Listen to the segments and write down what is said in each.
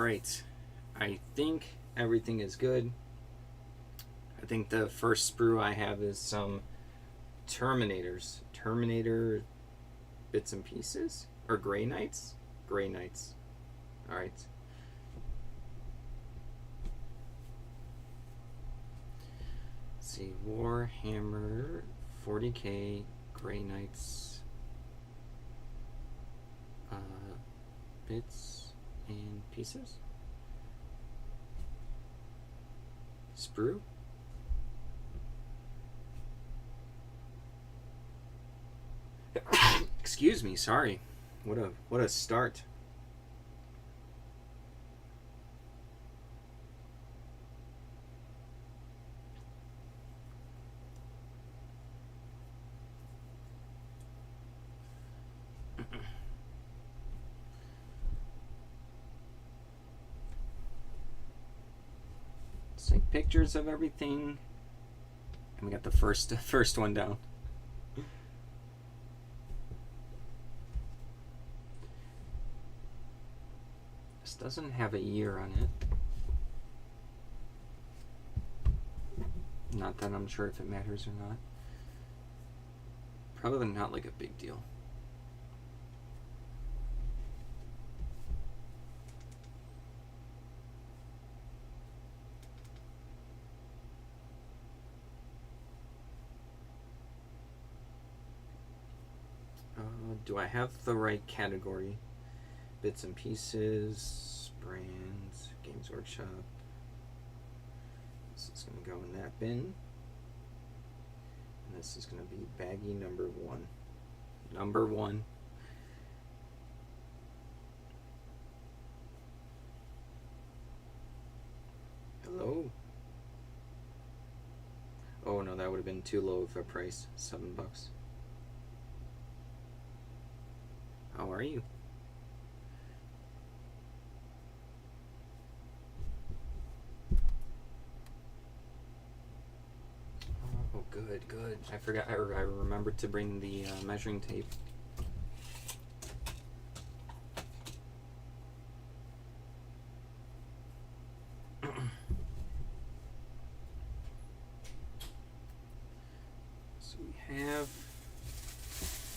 Alright, I think everything is good. I think the first sprue I have is some Terminator bits and pieces? Or Grey Knights? Grey Knights. Alright. Let's see, Warhammer 40k Grey Knights bits and pieces. Sprue. Excuse me, sorry. What a start. Let's take pictures of everything. And we got the first one down. This doesn't have a year on it. Not that I'm sure if it matters or not. Probably not like a big deal. Do I have the right category? Bits and pieces, brands, Games Workshop. This is going to go in that bin. And this is going to be baggie number 1. Number 1. Hello? Oh no, that would have been too low of a price. $7. How are you? Oh, good, good. I forgot. I remembered to bring the measuring tape. So we have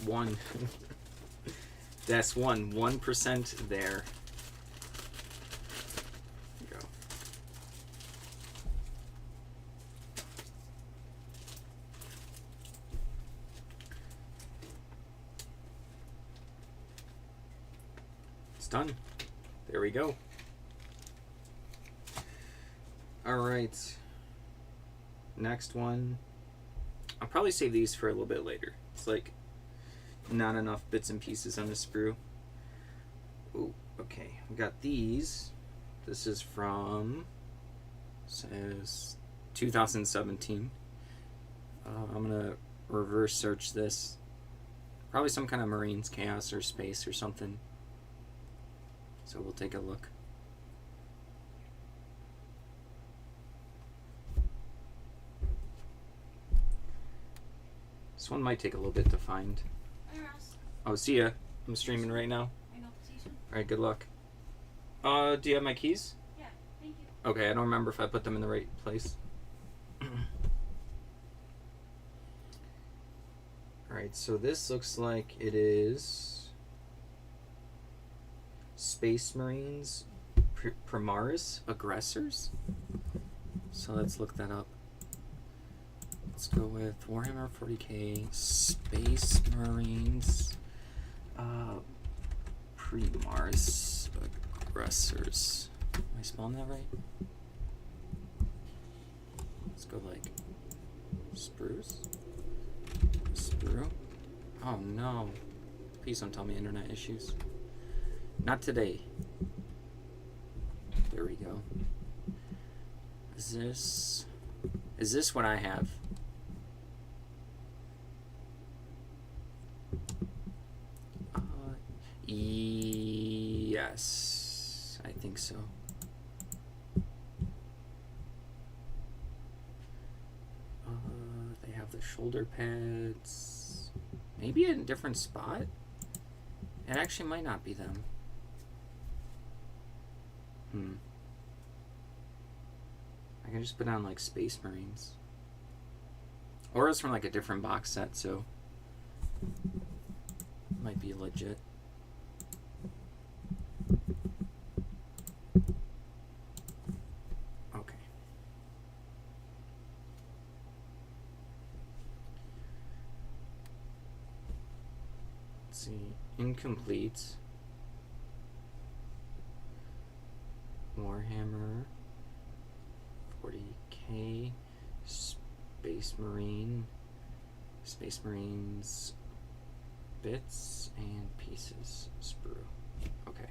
1. That's 1% there. There you go. It's done. There we go. All right. Next one. I'll probably save these for a little bit later. It's like not enough bits and pieces on the sprue. Ooh, okay. We got these. This is from, says 2017. I'm gonna reverse search this. Probably some kind of Marines, Chaos, or Space or something. So we'll take a look. This one might take a little bit to find. Oh, see ya. I'm streaming right now. Alright, good luck. Do you have my keys? Yeah, thank you. Okay, I don't remember if I put them in the right place. Alright, so this looks like it is Space Marines Primaris Aggressors. So let's look that up. Let's go with Warhammer 40k Space Marines Primaris Aggressors. Am I spelling that right? Let's go like Spruce? Sprue? Oh no. Please don't tell me internet issues. Not today. There we go. Is this what I have? Yes, I think so. They have the shoulder pads. Maybe in a different spot? It actually might not be them. I can just put down like Space Marines. Or it's from like a different box set, so might be legit. Okay. Let's see. Incomplete. Warhammer 40k. Space Marines bits and pieces sprue. Okay.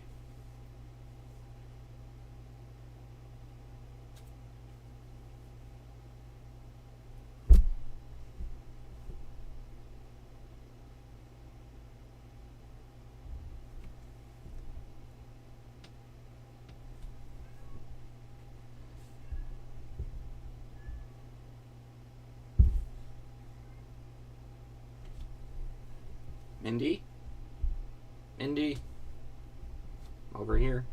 Mindy? Mindy? Over here.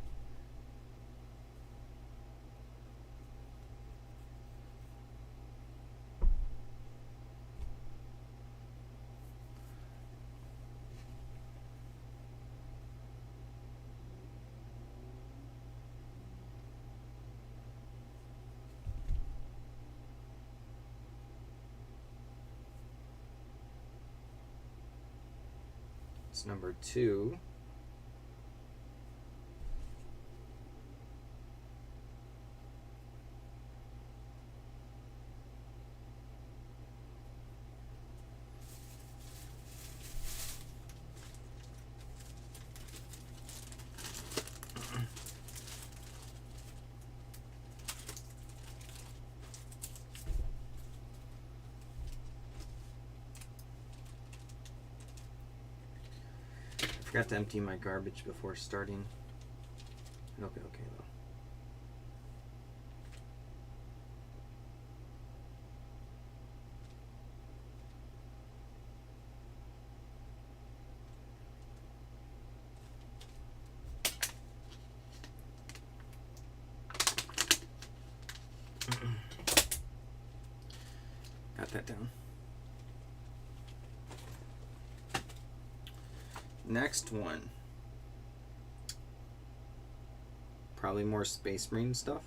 It's number 2. I forgot to empty my garbage before starting. It'll be okay though. Got that down. Next one. Probably more Space Marine stuff.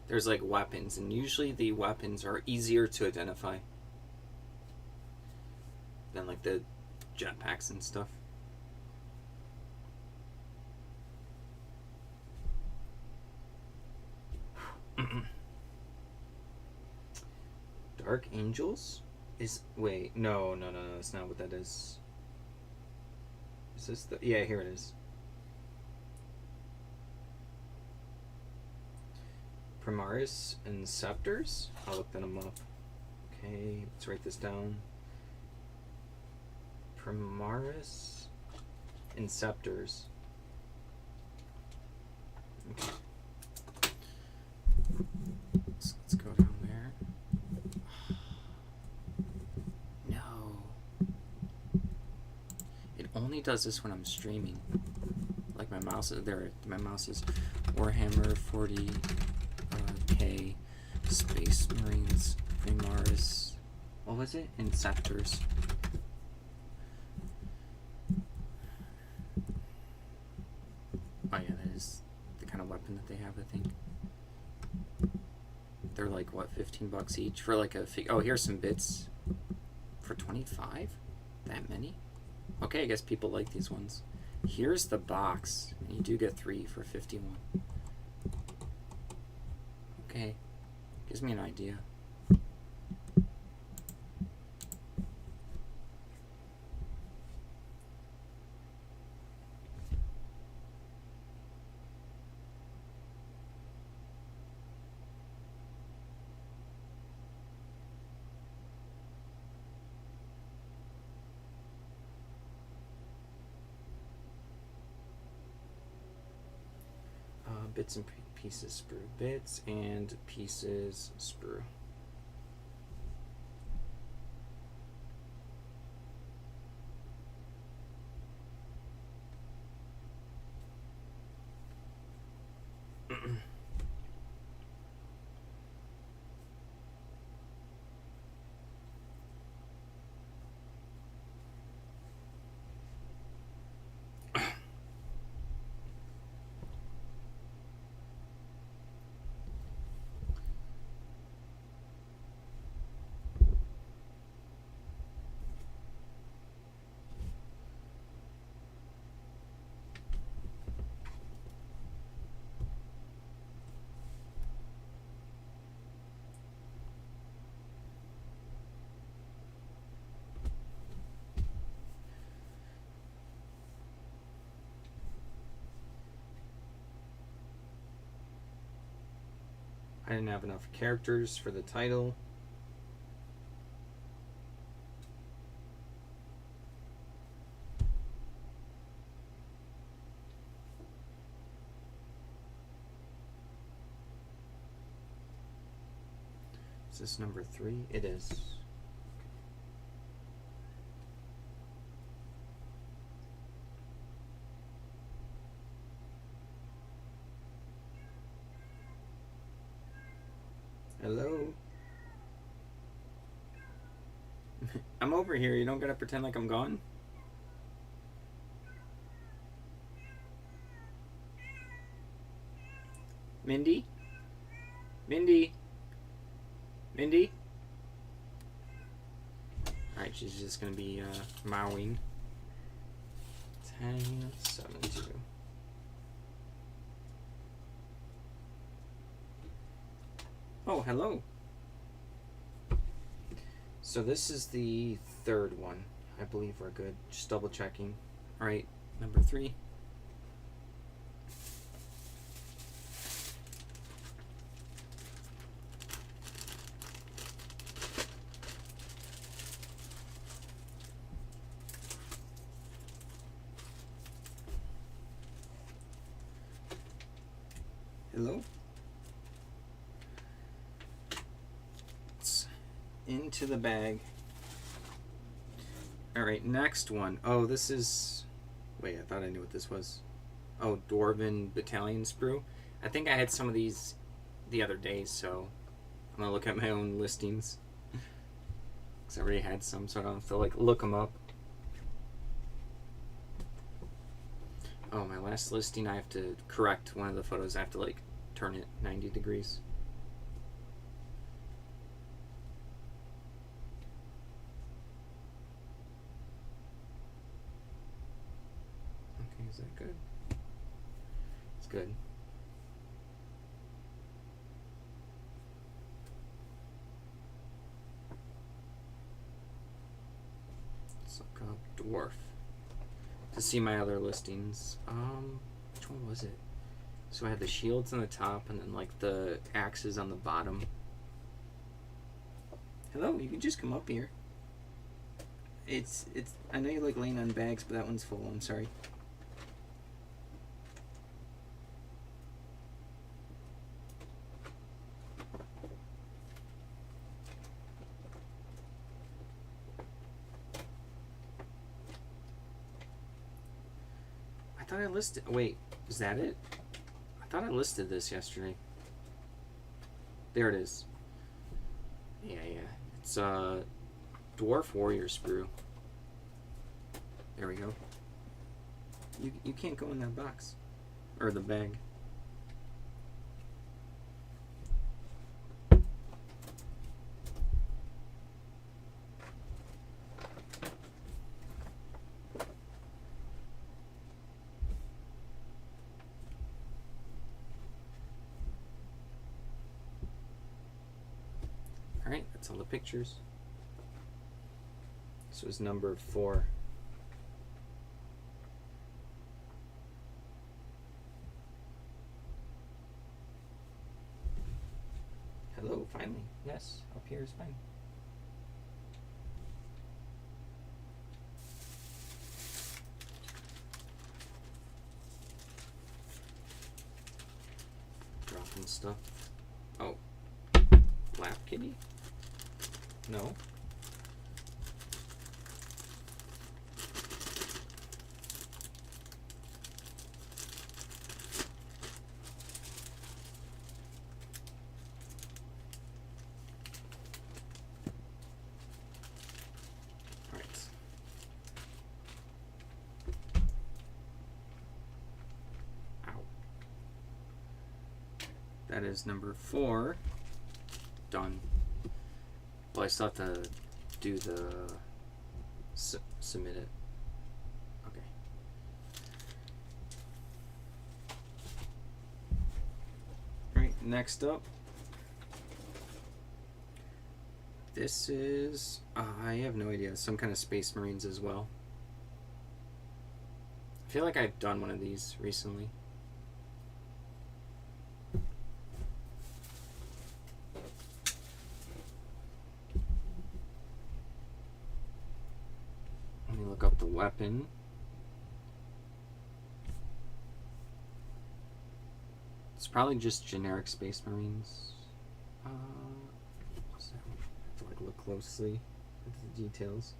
There's like weapons, and usually the weapons are easier to identify than like the jetpacks and stuff. Dark Angels is wait, no, that's not what that is. Is this the yeah, here it is. Primaris and Scepters? I'll look them up. Okay, let's write this down. Primaris and Scepters. Okay. Let's go down there. No. It only does this when I'm streaming. Like my mouse is there. My mouse is Warhammer 40k Space Marines Primaris. What was it? Inceptors. Oh yeah, that is the kind of weapon that they have, I think. They're like, what, $15 each for like a oh, here's some bits for 25? That many? Okay, I guess people like these ones. Here's the box, and you do get 3 for 51. Okay, gives me an idea. Bits and pieces sprue. Bits and pieces sprue. I didn't have enough characters for the title. Is this number 3? It is. Hello? I'm over here. You don't gotta pretend like I'm gone. Mindy? Mindy? Mindy? Alright, she's just gonna be mowing. 10, 7, 2. Oh, hello. So this is the third one. I believe we're good. Just double checking. Alright, number 3. Hello? It's into the bag. Alright, next one. Oh, this is... Wait, I thought I knew what this was. Oh, Dwarven Battalion Sprue. I think I had some of these the other day, so I'm gonna look at my own listings. Because I already had some, so I don't have to, like, look them up. Oh, my last listing, I have to correct one of the photos. I have to, like, turn it 90 degrees. Okay, is that good? It's good. Let's look up dwarf to see my other listings. Which one was it? So I had the shields on the top and then like the axes on the bottom. Hello, you can just come up here. It's I know you like laying on bags, but that one's full. I'm sorry. I thought I listed... Wait, is that it? I thought I listed this yesterday. There it is. Yeah. It's Dwarf Warrior Sprue. There we go. You can't go in that box. Or the bag. Alright, that's all the pictures. This was number 4. Hello, finally. Yes, up here is fine. Dropping stuff. Oh. Lap kitty? No. That is number 4. Done. Well, I still have to do the submit it. Okay. Alright, next up. This is... I have no idea. Some kind of Space Marines as well. I feel like I've done one of these recently. look up the weapon. It's probably just generic Space Marines. What's that one? I have to like look closely at the details.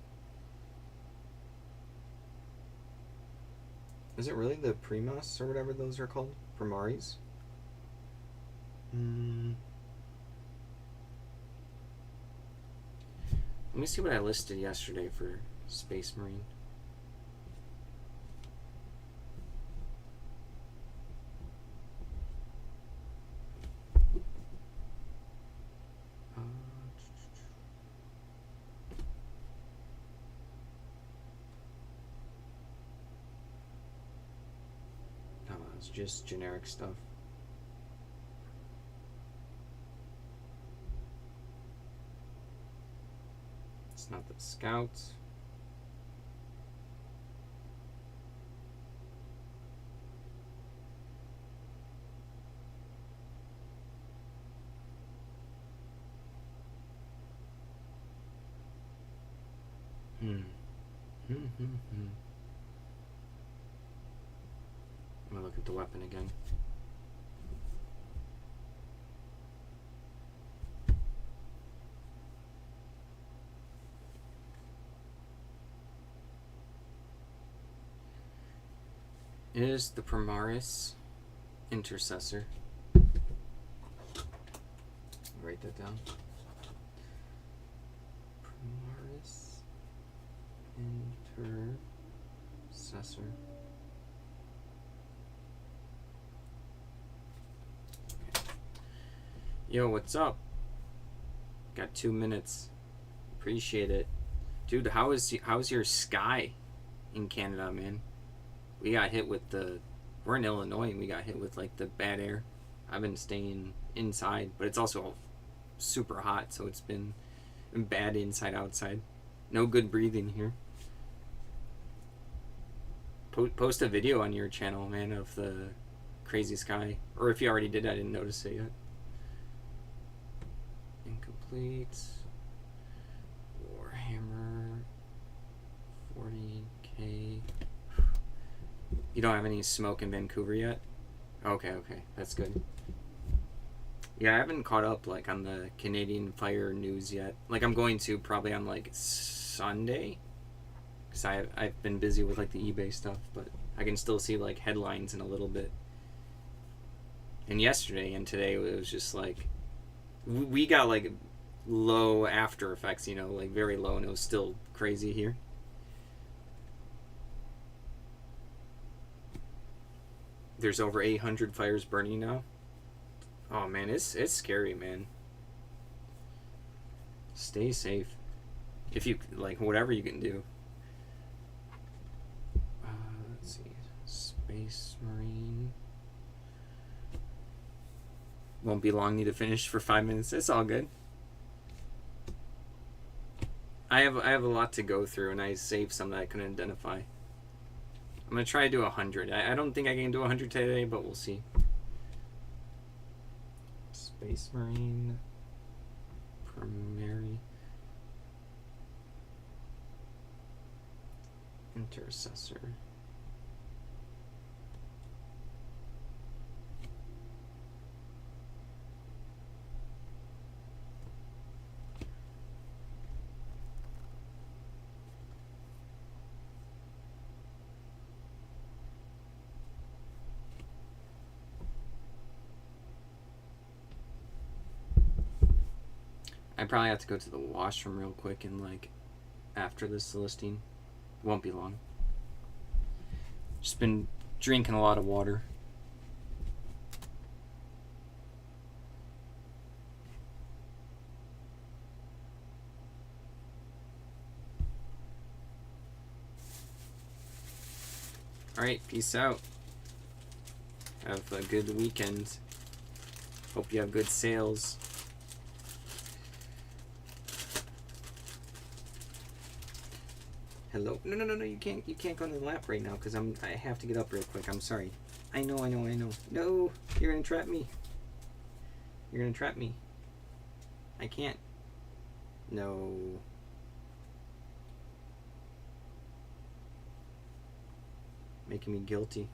Is it really the Primas or whatever those are called? Primaris? Let me see what I listed yesterday for Space Marine. It's just generic stuff. It's not the Scouts. I'm gonna look at the weapon again. It is the Primaris Intercessor. Write that down. Primaris Intercessor. Yo, what's up? Got 2 minutes. Appreciate it. Dude, how's your sky in Canada, man? We got hit with we're in Illinois and we got hit with like the bad air. I've been staying inside, but it's also super hot, so it's been bad inside, outside. No good breathing here. Post a video on your channel, man, of the crazy sky. Or if you already did, I didn't notice it yet. Incomplete. Warhammer 40k. You don't have any smoke in Vancouver yet? Okay, that's good. Yeah, I haven't caught up like on the Canadian Fire news yet. Like I'm going to probably on like Sunday, because I've been busy with like the eBay stuff, but I can still see like headlines in a little bit. And yesterday and today it was just like we got like low after effects, you know, like very low, and it was still crazy here. There's over 800 fires burning now. Oh man, it's scary, man. Stay safe. If you like, whatever you can do. Let's see, Space Marine. Won't be long. Need to finish for 5 minutes. It's all good. I have a lot to go through, and I saved some that I couldn't identify. I'm gonna try to do 100. I don't think I can do 100 today, but we'll see. Space Marine Primary Intercessor. I probably have to go to the washroom real quick and like after this listing. Won't be long. Just been drinking a lot of water. Alright, peace out. Have a good weekend. Hope you have good sales. Hello? No, you can't go on the lap right now because I have to get up real quick. I'm sorry. I know. No, you're gonna trap me. I can't. No. Making me guilty.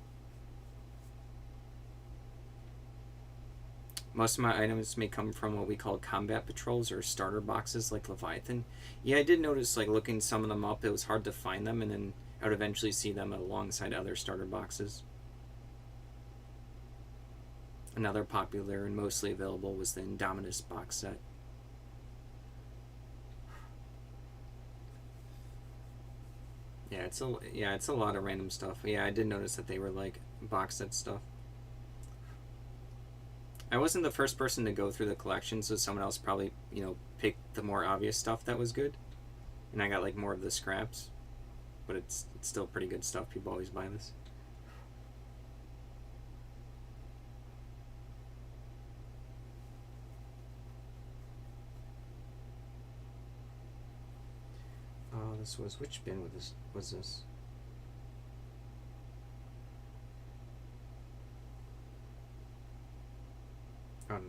Most of my items may come from what we call combat patrols or starter boxes like Leviathan. Yeah, I did notice, like, looking some of them up, it was hard to find them, and then I would eventually see them alongside other starter boxes. Another popular and mostly available was the Indominus box set. Yeah, it's a lot of random stuff. Yeah, I did notice that they were like box set stuff. I wasn't the first person to go through the collection, so someone else probably, picked the more obvious stuff that was good. And I got like more of the scraps. But it's still pretty good stuff. People always buy this. Oh, this was, which bin was this? Oh, no.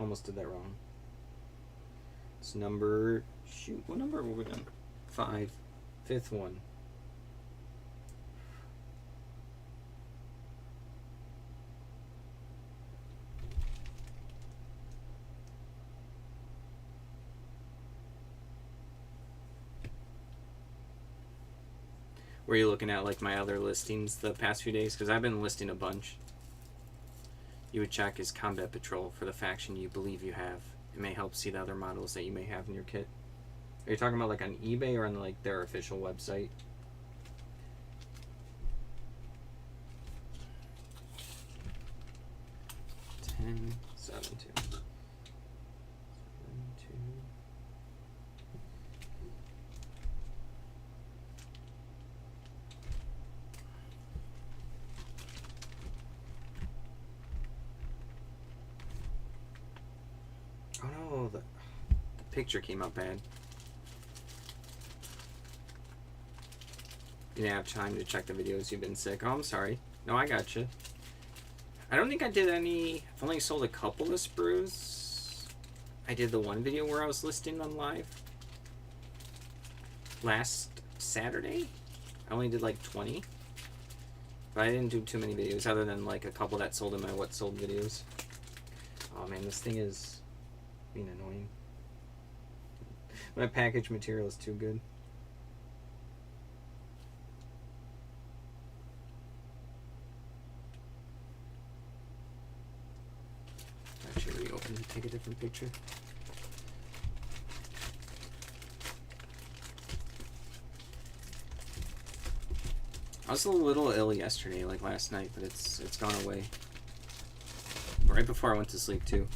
Almost did that wrong. It's number, shoot, what number were we on? 5. 5th one. Were you looking at like my other listings the past few days? Because I've been listing a bunch. You would check as combat patrol for the faction you believe you have. It may help see the other models that you may have in your kit. Are you talking about like on eBay or on like their official website? Ten, 7, 2. 7, 2. Oh no, the picture came out bad. You didn't have time to check the videos. You've been sick. Oh, I'm sorry. No, I got you. I don't think I did any. I've only sold a couple of sprues. I did the one video where I was listing them live last Saturday. I only did like 20. But I didn't do too many videos other than like a couple that sold in my what sold videos. Oh man, this thing is being annoying. My package material is too good. Actually reopen to take a different picture. I was a little ill yesterday, like last night, but it's gone away. Right before I went to sleep too.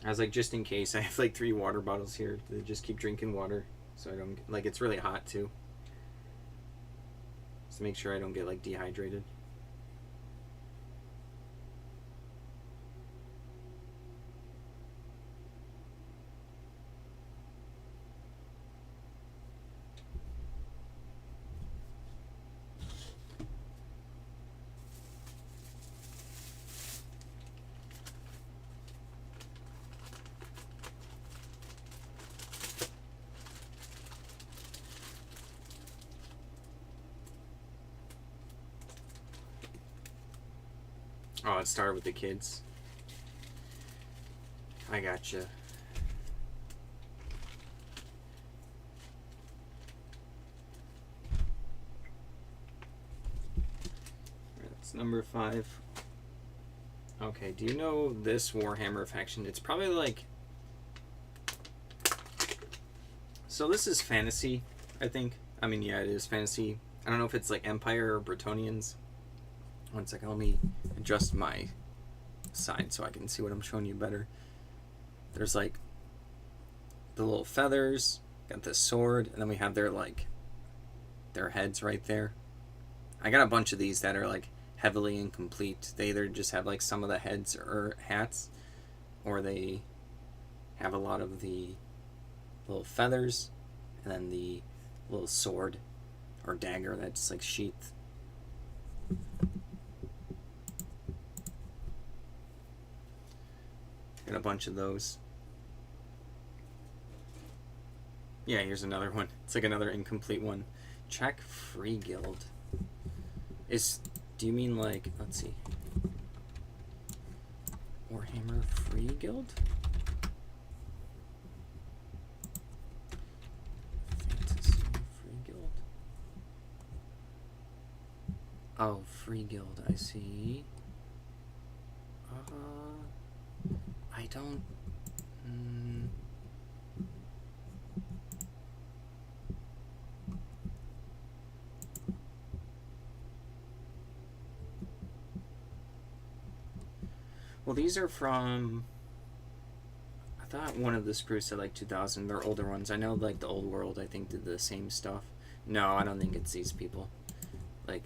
I was like, just in case, I have like 3 water bottles here to just keep drinking water, so I don't like, it's really hot too. Just make sure I don't get like dehydrated. Oh, it started with the kids. I gotcha. That's number 5. Okay, do you know this Warhammer faction? It's probably like... So this is fantasy, I think. I mean, yeah, it is fantasy. I don't know if it's like Empire or Bretonians. One second, let me adjust my side so I can see what I'm showing you better. There's like the little feathers, got the sword, and then we have their like their heads right there. I got a bunch of these that are like heavily incomplete. They either just have like some of the heads or hats, or they have a lot of the little feathers and then the little sword or dagger that's like sheathed. Got a bunch of those. Yeah, here's another one. It's like another incomplete one. Check free guild. Do you mean like, let's see. Warhammer free guild? Fantasy free guild. Oh, free guild, I see. I don't... Well, these are from... I thought one of the sprues said like 2000. They're older ones. I know like the old world, I think, did the same stuff. No, I don't think it's these people. Like...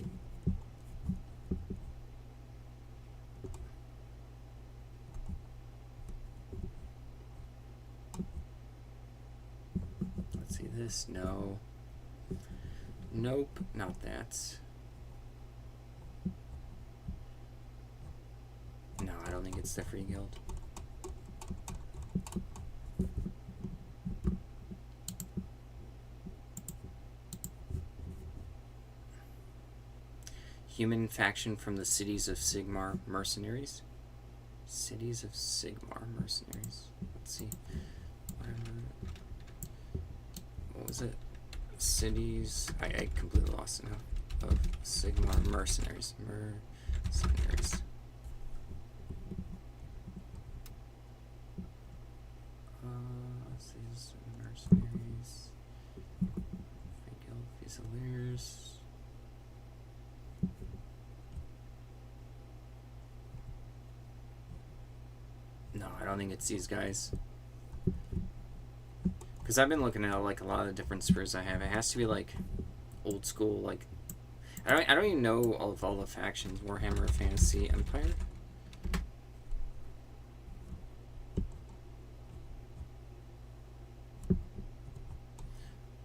Let's see this. No. Nope, not that. No, I don't think it's the free guild. Human faction from the Cities of Sigmar mercenaries. Cities of Sigmar mercenaries. Let's see. What was it? Cities. I completely lost it now. Of Sigmar mercenaries. Mercenaries. These mercenaries. Free guild fusiliers. No, I don't think it's these guys. Because I've been looking at like a lot of the different spurs I have. It has to be like old school, like I don't even know all the factions. Warhammer, Fantasy, Empire.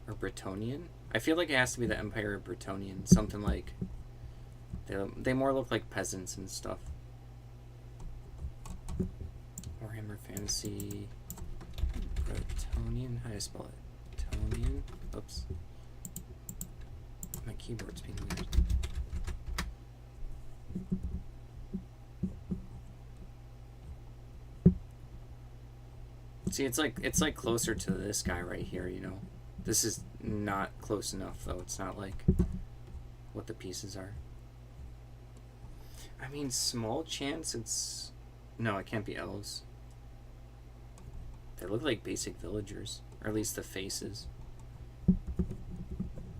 Or Bretonnian. I feel like it has to be the Empire or Bretonnian. Something like they more look like peasants and stuff. Warhammer, Fantasy, Bretonnian. How do I spell it? Bretonnian. Oops. My keyboard's being weird. See, it's like closer to this guy right here, you know. This is not close enough though. It's not like what the pieces are. I mean, small chance it's... No, it can't be elves. They look like basic villagers, or at least the faces.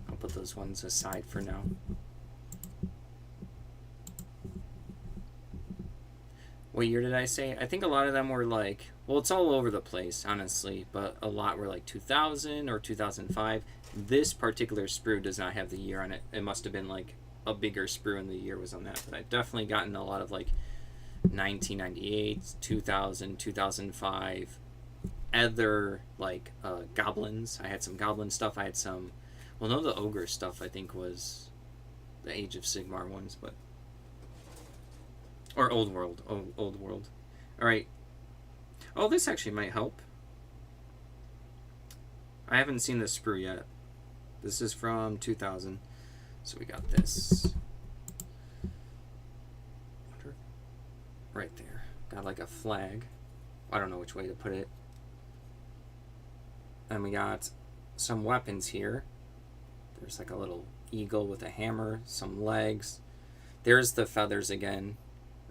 I'll put those ones aside for now. What year did I say? I think a lot of them were like, well, it's all over the place, honestly, but a lot were like 2000 or 2005. This particular sprue does not have the year on it. It must have been like a bigger sprue and the year was on that, but I've definitely gotten a lot of like 1998, 2000, 2005, other like goblins. I had some goblin stuff. I had some, well, no, the ogre stuff I think was the Age of Sigmar ones, but or old world. Old world. All right. Oh, this actually might help. I haven't seen this sprue yet. This is from 2000. So we got this. Right there. Got like a flag. I don't know which way to put it. And we got some weapons here. There's like a little eagle with a hammer, some legs. There's the feathers again,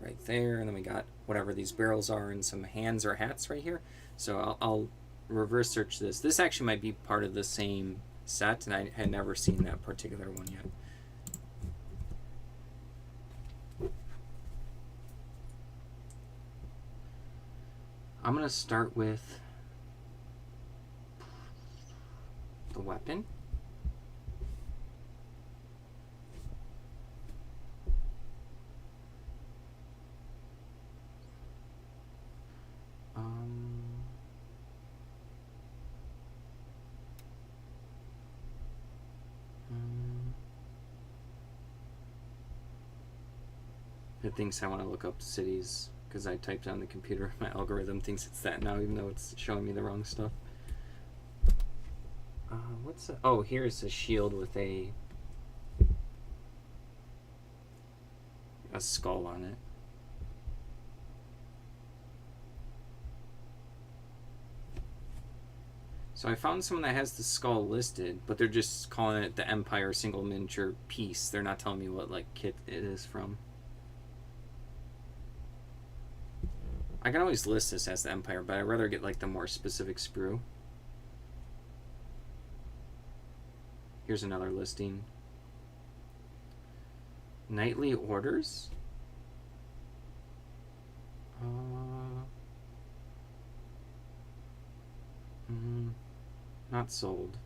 right there. And then we got whatever these barrels are and some hands or hats right here. So I'll reverse search this. This actually might be part of the same set, and I had never seen that particular one yet. I'm going to start with the weapon. It thinks I want to look up cities because I typed on the computer. My algorithm thinks it's that now, even though it's showing me the wrong stuff. What's that? Oh, here's a shield with a skull on it. So I found someone that has the skull listed, but they're just calling it the Empire single miniature piece. They're not telling me what like kit it is from. I can always list this as the Empire, but I'd rather get like the more specific sprue. Here's another listing. Nightly orders? Not sold.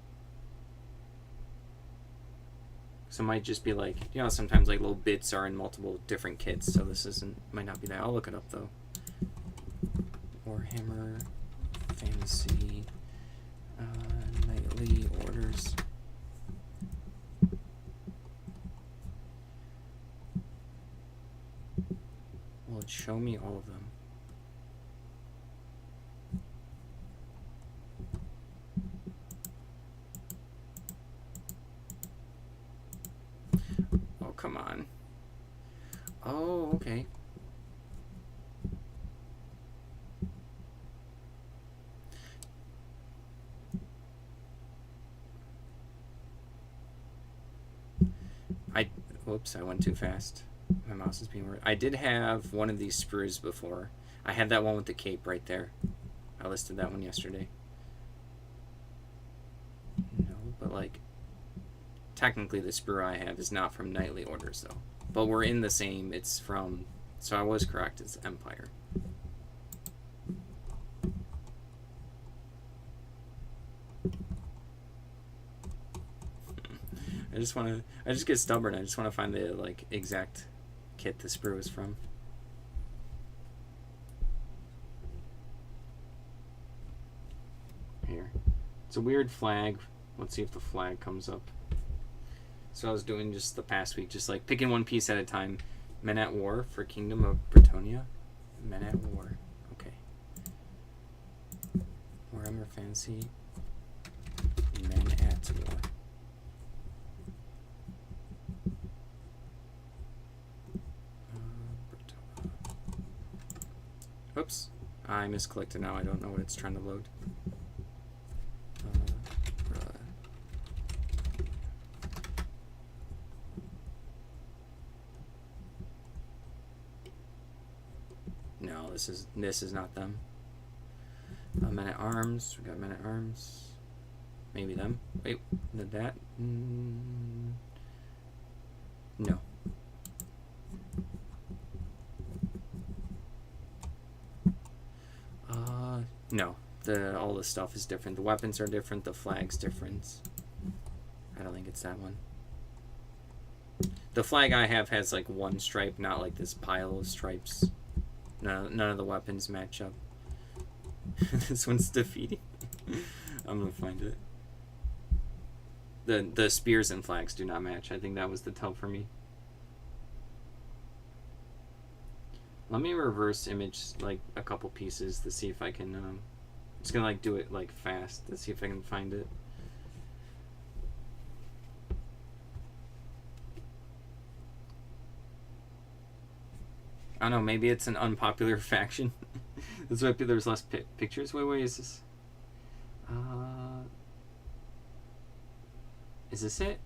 So it might just be like, you know, sometimes like little bits are in multiple different kits, so this might not be that. I'll look it up though. Warhammer Fantasy Nightly orders. Will it show me all of them? Oh, come on. Oh, okay. Whoops, I went too fast. My mouse is being weird. I did have one of these sprues before. I had that one with the cape right there. I listed that one yesterday. No, but like, technically the sprue I have is not from Nightly Orders though. But we're in the same, it's from, so I was correct, it's Empire. I just get stubborn. I just want to find the like exact kit the sprue is from. Here. It's a weird flag. Let's see if the flag comes up. So I was doing just the past week, just like picking one piece at a time. Men at War for Kingdom of Bretonia. Men at War. Okay. Warhammer Fantasy. Men at War. Oops, I misclicked it now. I don't know what it's trying to load. No, this is not them. Men at Arms. We got Men at Arms. Maybe them. Wait, did that? No. No, all the stuff is different. The weapons are different. The flag's different. I don't think it's that one. The flag I have has like one stripe, not like this pile of stripes. None of the weapons match up. This one's defeating. I'm gonna find it. The spears and flags do not match. I think that was the tell for me. Let me reverse image like a couple pieces to see if I can. I'm just gonna like do it like fast to see if I can find it. I don't know. Maybe it's an unpopular faction. That's why there's less pictures. Wait, is this? Is this it?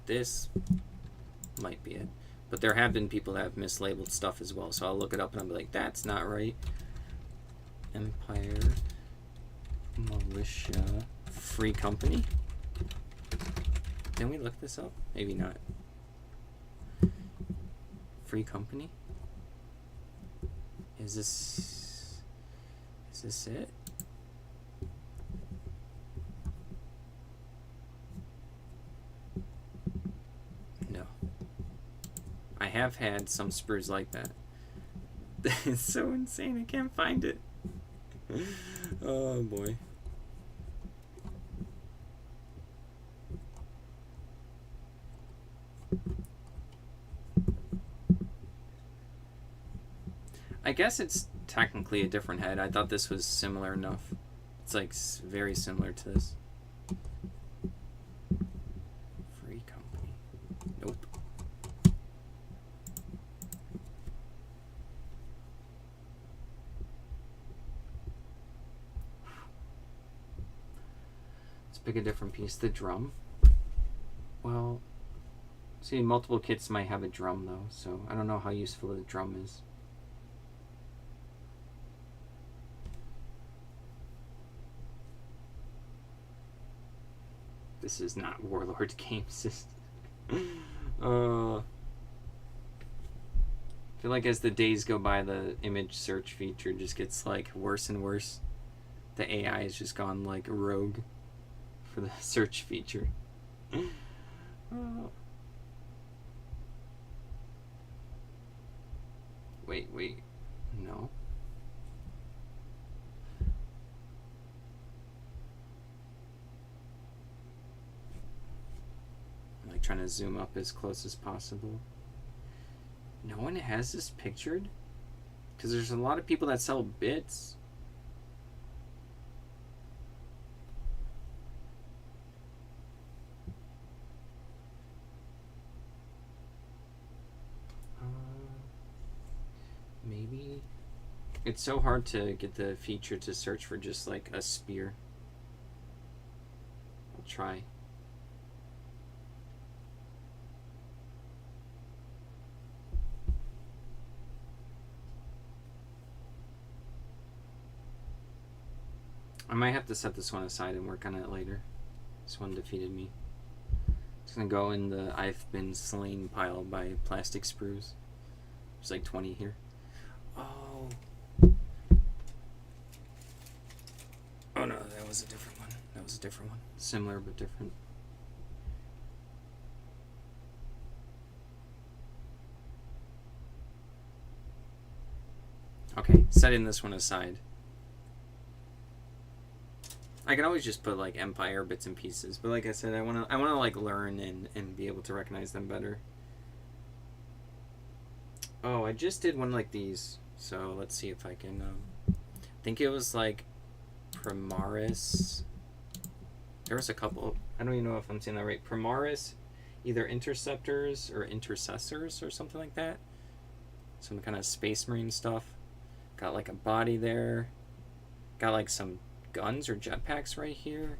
This might be it, but there have been people that have mislabeled stuff as well, so I'll look it up and I'll be like, that's not right. Empire Militia Free Company. Can we look this up? Maybe not. Free Company. Is this it? I have had some sprues like that. It's so insane, I can't find it. Oh boy. I guess it's technically a different head. I thought this was similar enough. It's like very similar to this. Free company. Nope. Let's pick a different piece. The drum. Well, see, multiple kits might have a drum though, so I don't know how useful the drum is. This is not Warlord game system. I feel like as the days go by, the image search feature just gets like worse and worse. The AI has just gone like rogue for the search feature. Wait. No. I'm like trying to zoom up as close as possible. No one has this pictured? Because there's a lot of people that sell bits. Maybe. It's so hard to get the feature to search for just like a spear. I'll try. I might have to set this one aside and work on it later. This one defeated me. It's gonna go in the I've been slain pile by plastic sprues. There's like 20 here. Oh. Oh no, that was a different one. That was a different one. Similar but different. Okay, setting this one aside. I can always just put like Empire bits and pieces, but like I said, I wanna like learn and be able to recognize them better. Oh, I just did one like these, so let's see if I can. I think it was like Primaris. There was a couple. I don't even know if I'm saying that right. Primaris, either interceptors or intercessors or something like that. Some kind of Space Marine stuff. Got like a body there. Got like some guns or jetpacks right here.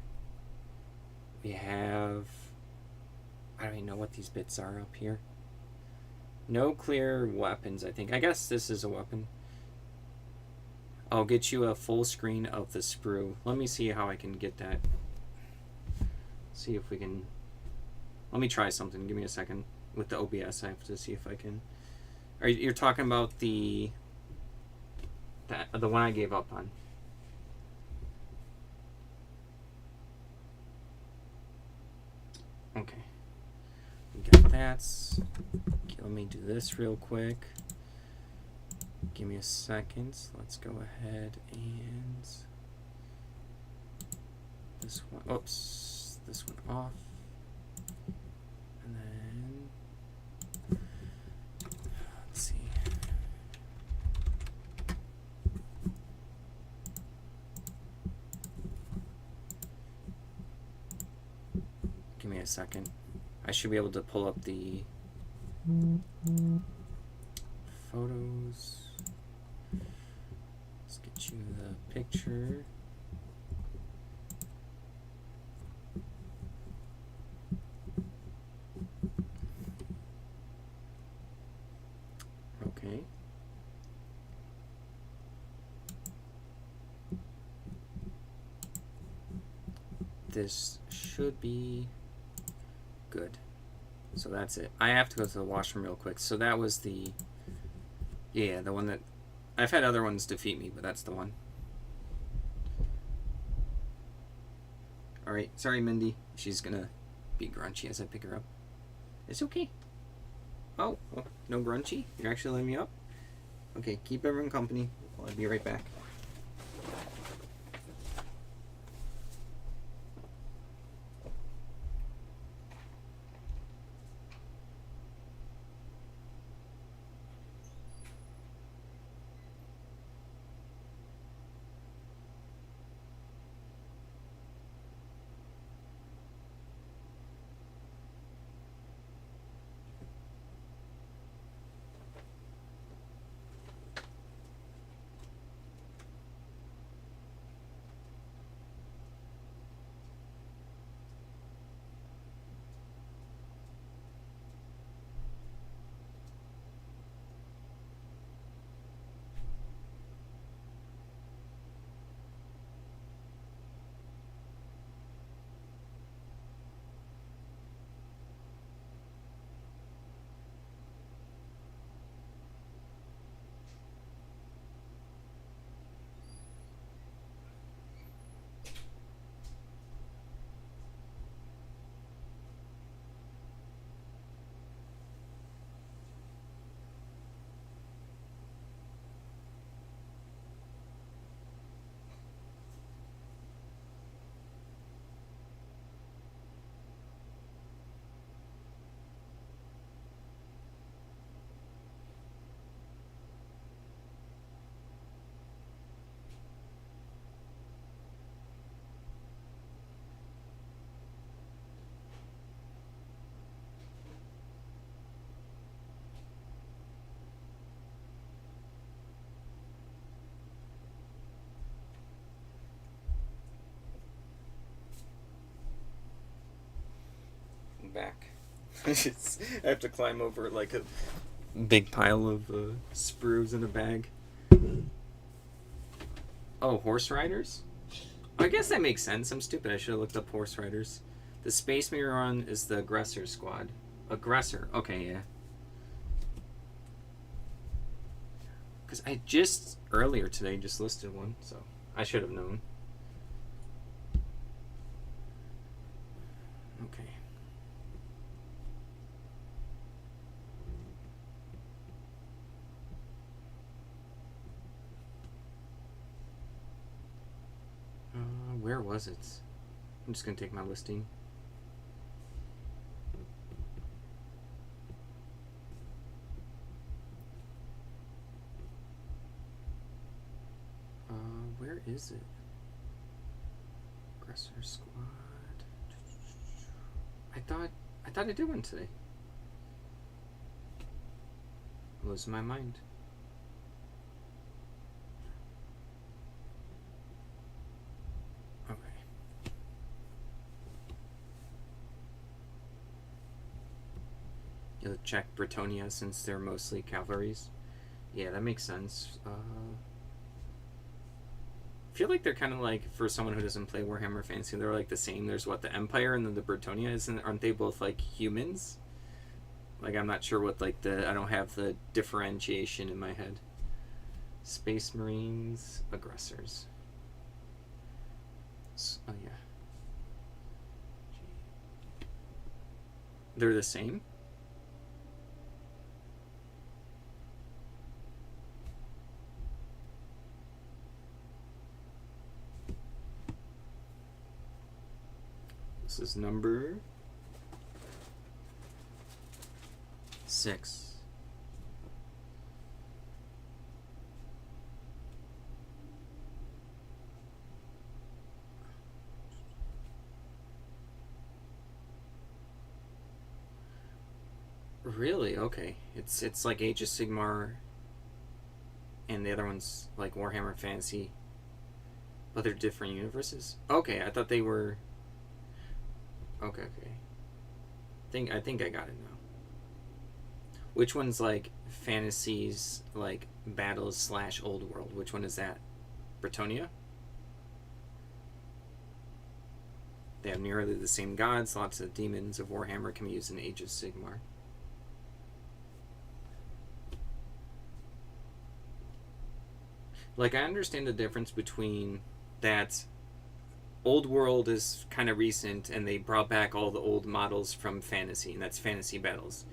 We have, I don't even know what these bits are up here. No clear weapons, I think. I guess this is a weapon. I'll get you a full screen of the sprue. Let me see how I can get that. See if we can. Let me try something. Give me a second. With the OBS, I have to see if I can. You're talking about the one I gave up on. Okay. We got that. Okay, let me do this real quick. Give me a second. Let's go ahead and this one. Oops, this one off. And then let's see. Give me a second. I should be able to pull up the photos. Let's get you the picture. Okay. This should be good. So that's it. I have to go to the washroom real quick. So that was the, yeah, the one that, I've had other ones defeat me, but that's the one. Alright, sorry Mindy. She's gonna be grunchy as I pick her up. It's okay. Oh, no grunchy? You're actually letting me up? Okay, keep everyone company. I'll be right back. back. I have to climb over like a big pile of sprues in a bag. Oh, horse riders? I guess that makes sense. I'm stupid. I should have looked up horse riders. The Space Mirror is the aggressor squad. Aggressor. Okay, yeah. Because I just, earlier today, just listed one, so I should have known. Okay. Where was it? I'm just going to take my listing. Where is it? Aggressor squad. I thought I did one today. I'm losing my mind. Okay. You'll check Bretonia since they're mostly cavalries. Yeah, that makes sense. I feel like they're kind of like, for someone who doesn't play Warhammer Fantasy, they're like the same. There's what, the Empire and then the Bretonia, aren't they both like humans? Like, I'm not sure what like I don't have the differentiation in my head. Space Marines, aggressors. Oh yeah. They're the same? This is number 6. Really? Okay. It's like Age of Sigmar, and the other one's like Warhammer Fantasy, but they're different universes. Okay, I thought they were. Okay. I think I got it now. Which one's like fantasies, like battles / old world? Which one is that? Bretonia? They have nearly the same gods. Lots of demons of Warhammer can be used in Age of Sigmar. Like, I understand the difference between that. Old World is kind of recent, and they brought back all the old models from Fantasy, and that's Fantasy Battles.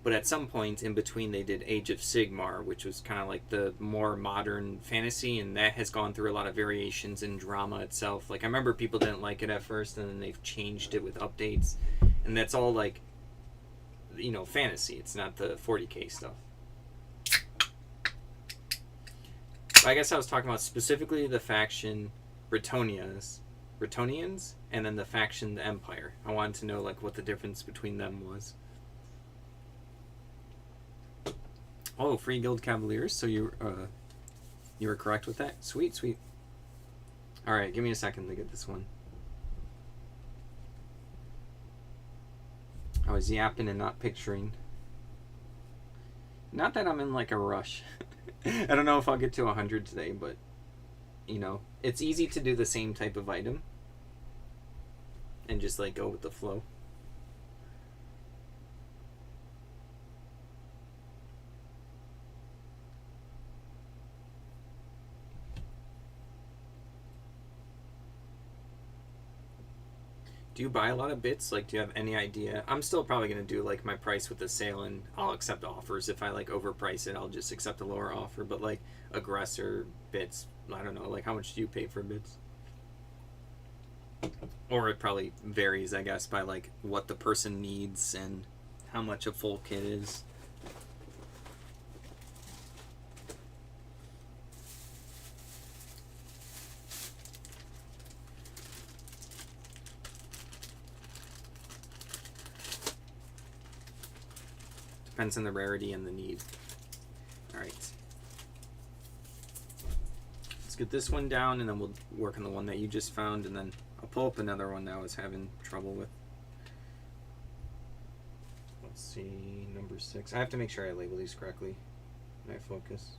But at some point in between, they did Age of Sigmar, which was kind of like the more modern fantasy, and that has gone through a lot of variations in drama itself. Like, I remember people didn't like it at first, and then they've changed it with updates, and that's all like, you know, fantasy. It's not the 40k stuff. But I guess I was talking about specifically the faction Bretonians, and then the faction the Empire. I wanted to know like what the difference between them was. Oh, free Guild Cavaliers. So you were correct with that. Sweet. All right, give me a second to get this one. I was yapping and not picturing. Not that I'm in like a rush. I don't know if I'll get to 100 today, but you know, it's easy to do the same type of item and just like go with the flow. Do you buy a lot of bits? Like, do you have any idea? I'm still probably going to do like my price with the sale, and I'll accept offers. If I like overprice it, I'll just accept a lower offer. But like aggressor bits, I don't know, like how much do you pay for bits? Or it probably varies, I guess, by like what the person needs and how much a full kit is. Depends on the rarity and the need. Alright. Let's get this one down, and then we'll work on the one that you just found, and then I'll pull up another one that I was having trouble with. Let's see, number 6. I have to make sure I label these correctly when I focus.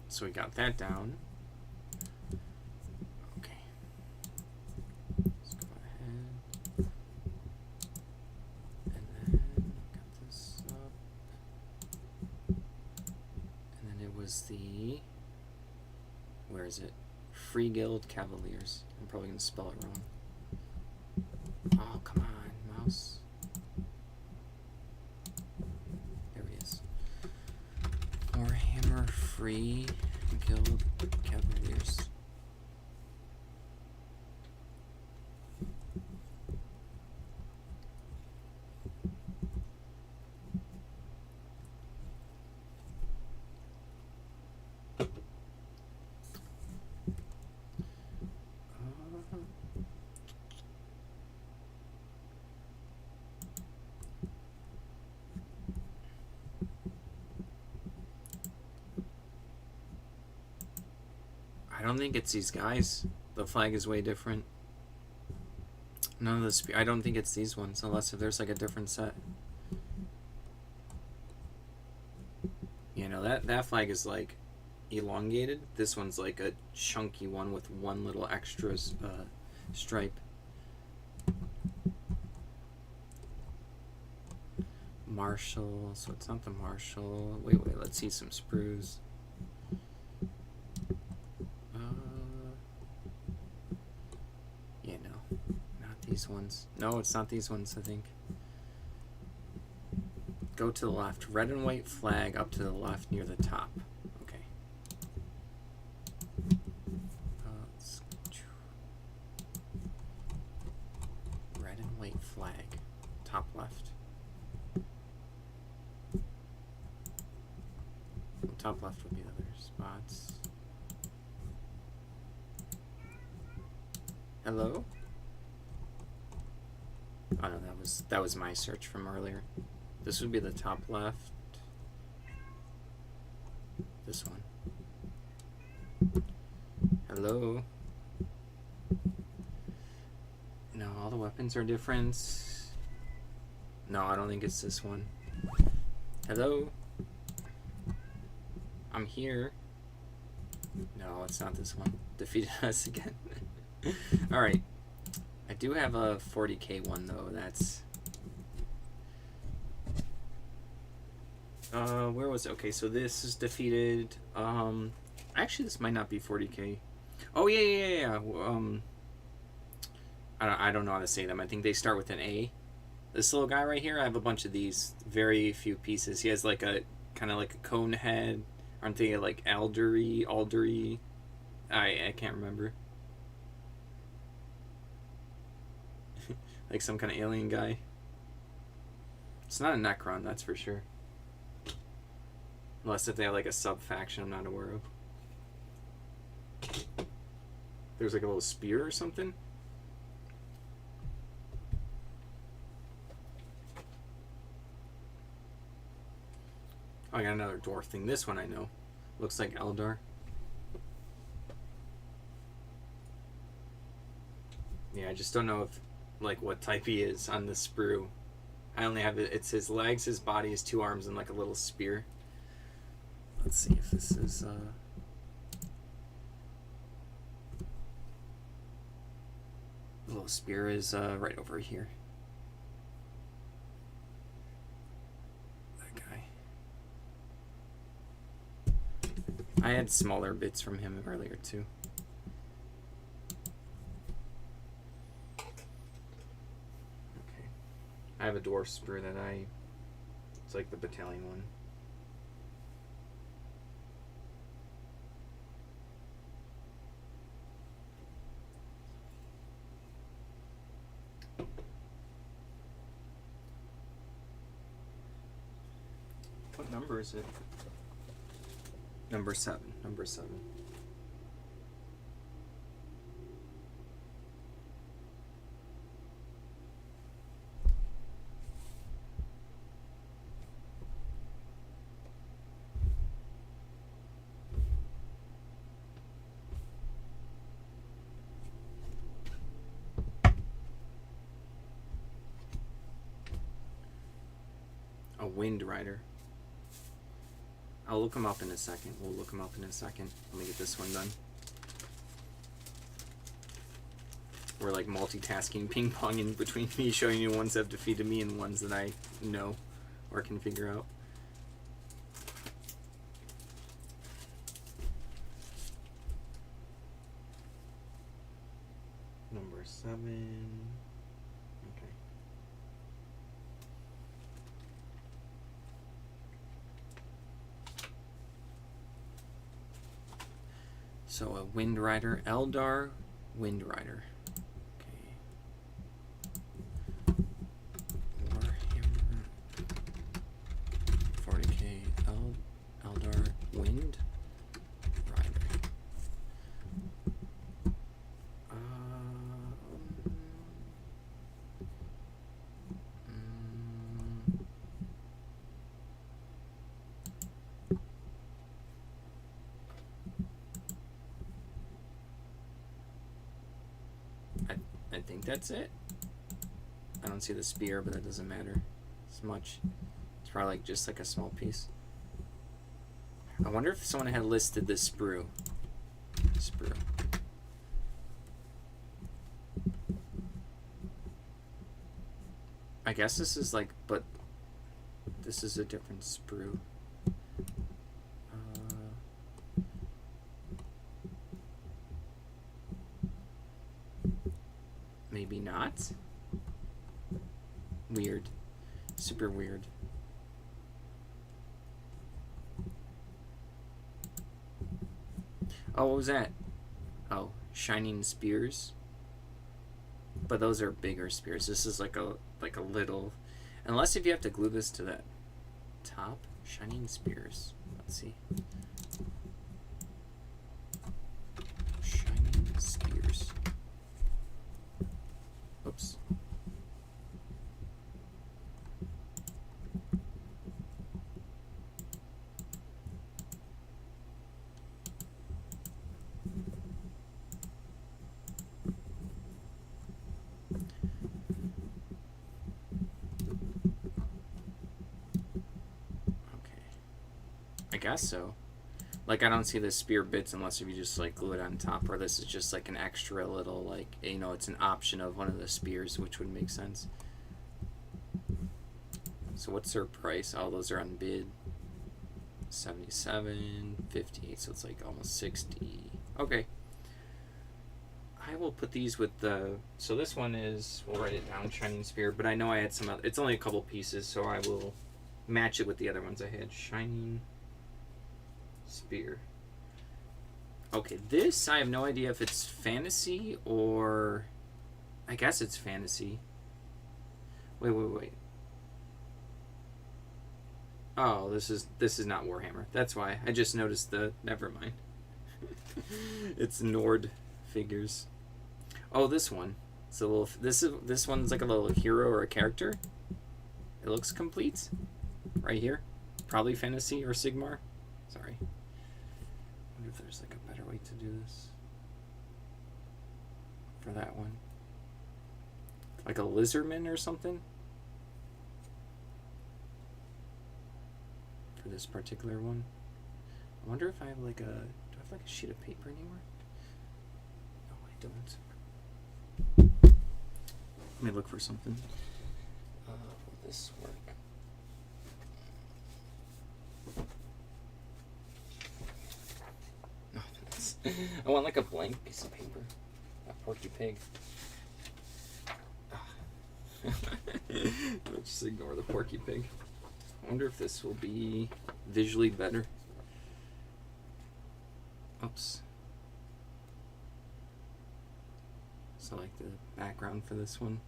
So we got that down. Okay. Let's go ahead. And then got this up. And then it was the, where is it? Free Guild Cavaliers. I'm probably going to spell it wrong. Oh, come on, mouse. There he is. Warhammer Free Guild Cavaliers. I don't think it's these guys. The flag is way different. None of the I don't think it's these ones, unless if there's like a different set. You know, that flag is like elongated. This one's like a chunky one with one little extra stripe. Marshall, so it's not the Marshall. Wait, let's see some sprues. Yeah, no, not these ones. No, it's not these ones, I think. Go to the left. Red and white flag up to the left near the top. Okay. Red and white flag. Top left. Top left would be the other spots. Hello? Oh no, that was my search from earlier. This would be the top left. This one. Hello? No, all the weapons are different. No, I don't think it's this one. Hello? I'm here. No, it's not this one. Defeated us again. Alright. I do have a 40k one though. That's where was it? Okay, so this is defeated. Actually this might not be 40k. Oh yeah. I don't know how to say them. I think they start with an A. This little guy right here, I have a bunch of these. Very few pieces. He has like a kind of like a cone head. Aren't they like aldery? I can't remember. Like some kind of alien guy. It's not a Necron, that's for sure. Unless if they have like a sub-faction I'm not aware of. There's like a little spear or something. Oh, I got another dwarf thing. This one I know. Looks like Eldar. Yeah, I just don't know if, like, what type he is on the sprue. I only have it. It's his legs, his body, his 2 arms, and like a little spear. Let's see if this is. The little spear is right over here. That guy. I had smaller bits from him earlier too. I have a dwarf sprue that it's like the battalion one. What number is it? Number 7. Number 7. Wind Rider. I'll look him up in a second. We'll look him up in a second. Let me get this one done. We're like multitasking, ping-ponging between me showing you ones that have defeated me and ones that I know or can figure out. Number 7. Okay. So a Wind Rider, Eldar Wind Rider. I think that's it. I don't see the spear, but that doesn't matter as much. It's probably like just like a small piece. I wonder if someone had listed this sprue. I guess this is like, but this is a different sprue. Maybe not. Weird. Super weird. Oh, what was that? Oh, shining spears. But those are bigger spears. This is like a little, unless if you have to glue this to that top. Shining spears. Let's see. Shining spears. Oops. I guess so. Like, I don't see the spear bits unless if you just like glue it on top, or this is just like an extra little, like, you know, it's an option of one of the spears, which would make sense. So what's their price? Oh, those are on bid. 77, 58, so it's like almost 60. Okay. I will put these with the, so this one is, we'll write it down, Shining Spear, but I know I had some, it's only a couple pieces, so I will match it with the other ones I had. Shining Spear. Okay, this, I have no idea if it's fantasy or, I guess it's fantasy. Wait. Oh, this is not Warhammer. That's why. I just noticed the, never mind. It's Nord figures. Oh, this one. It's a little, this one's like a little hero or a character. It looks complete. Right here. Probably fantasy or Sigmar. Sorry. I wonder if there's like a better way to do this. For that one. Like a lizardman or something. For this particular one. I wonder if I have like a, do I have like a sheet of paper anymore? No, I don't. Let me look for something. Will this work? No, I want like a blank piece of paper. A Porky Pig. Let's just ignore the Porky Pig. I wonder if this will be visually better. Oops. So like the background for this one.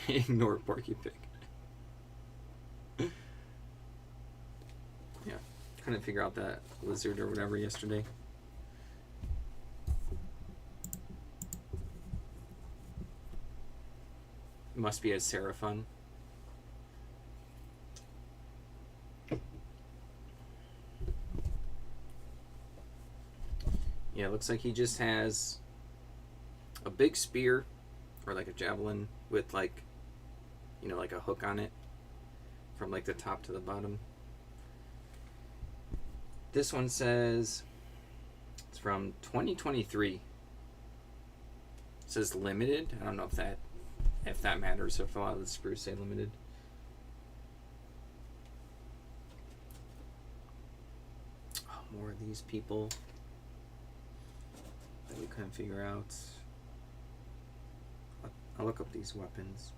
Ignore Porky Pig. Yeah, couldn't figure out that lizard or whatever yesterday. It must be a Seraphon. Yeah, it looks like he just has a big spear, or like a javelin with like, you know, like a hook on it. from like the top to the bottom. This one says it's from 2023. It says limited. I don't know if that matters, if a lot of the sprues say limited. Oh, more of these people that we couldn't figure out. I'll look up these weapons.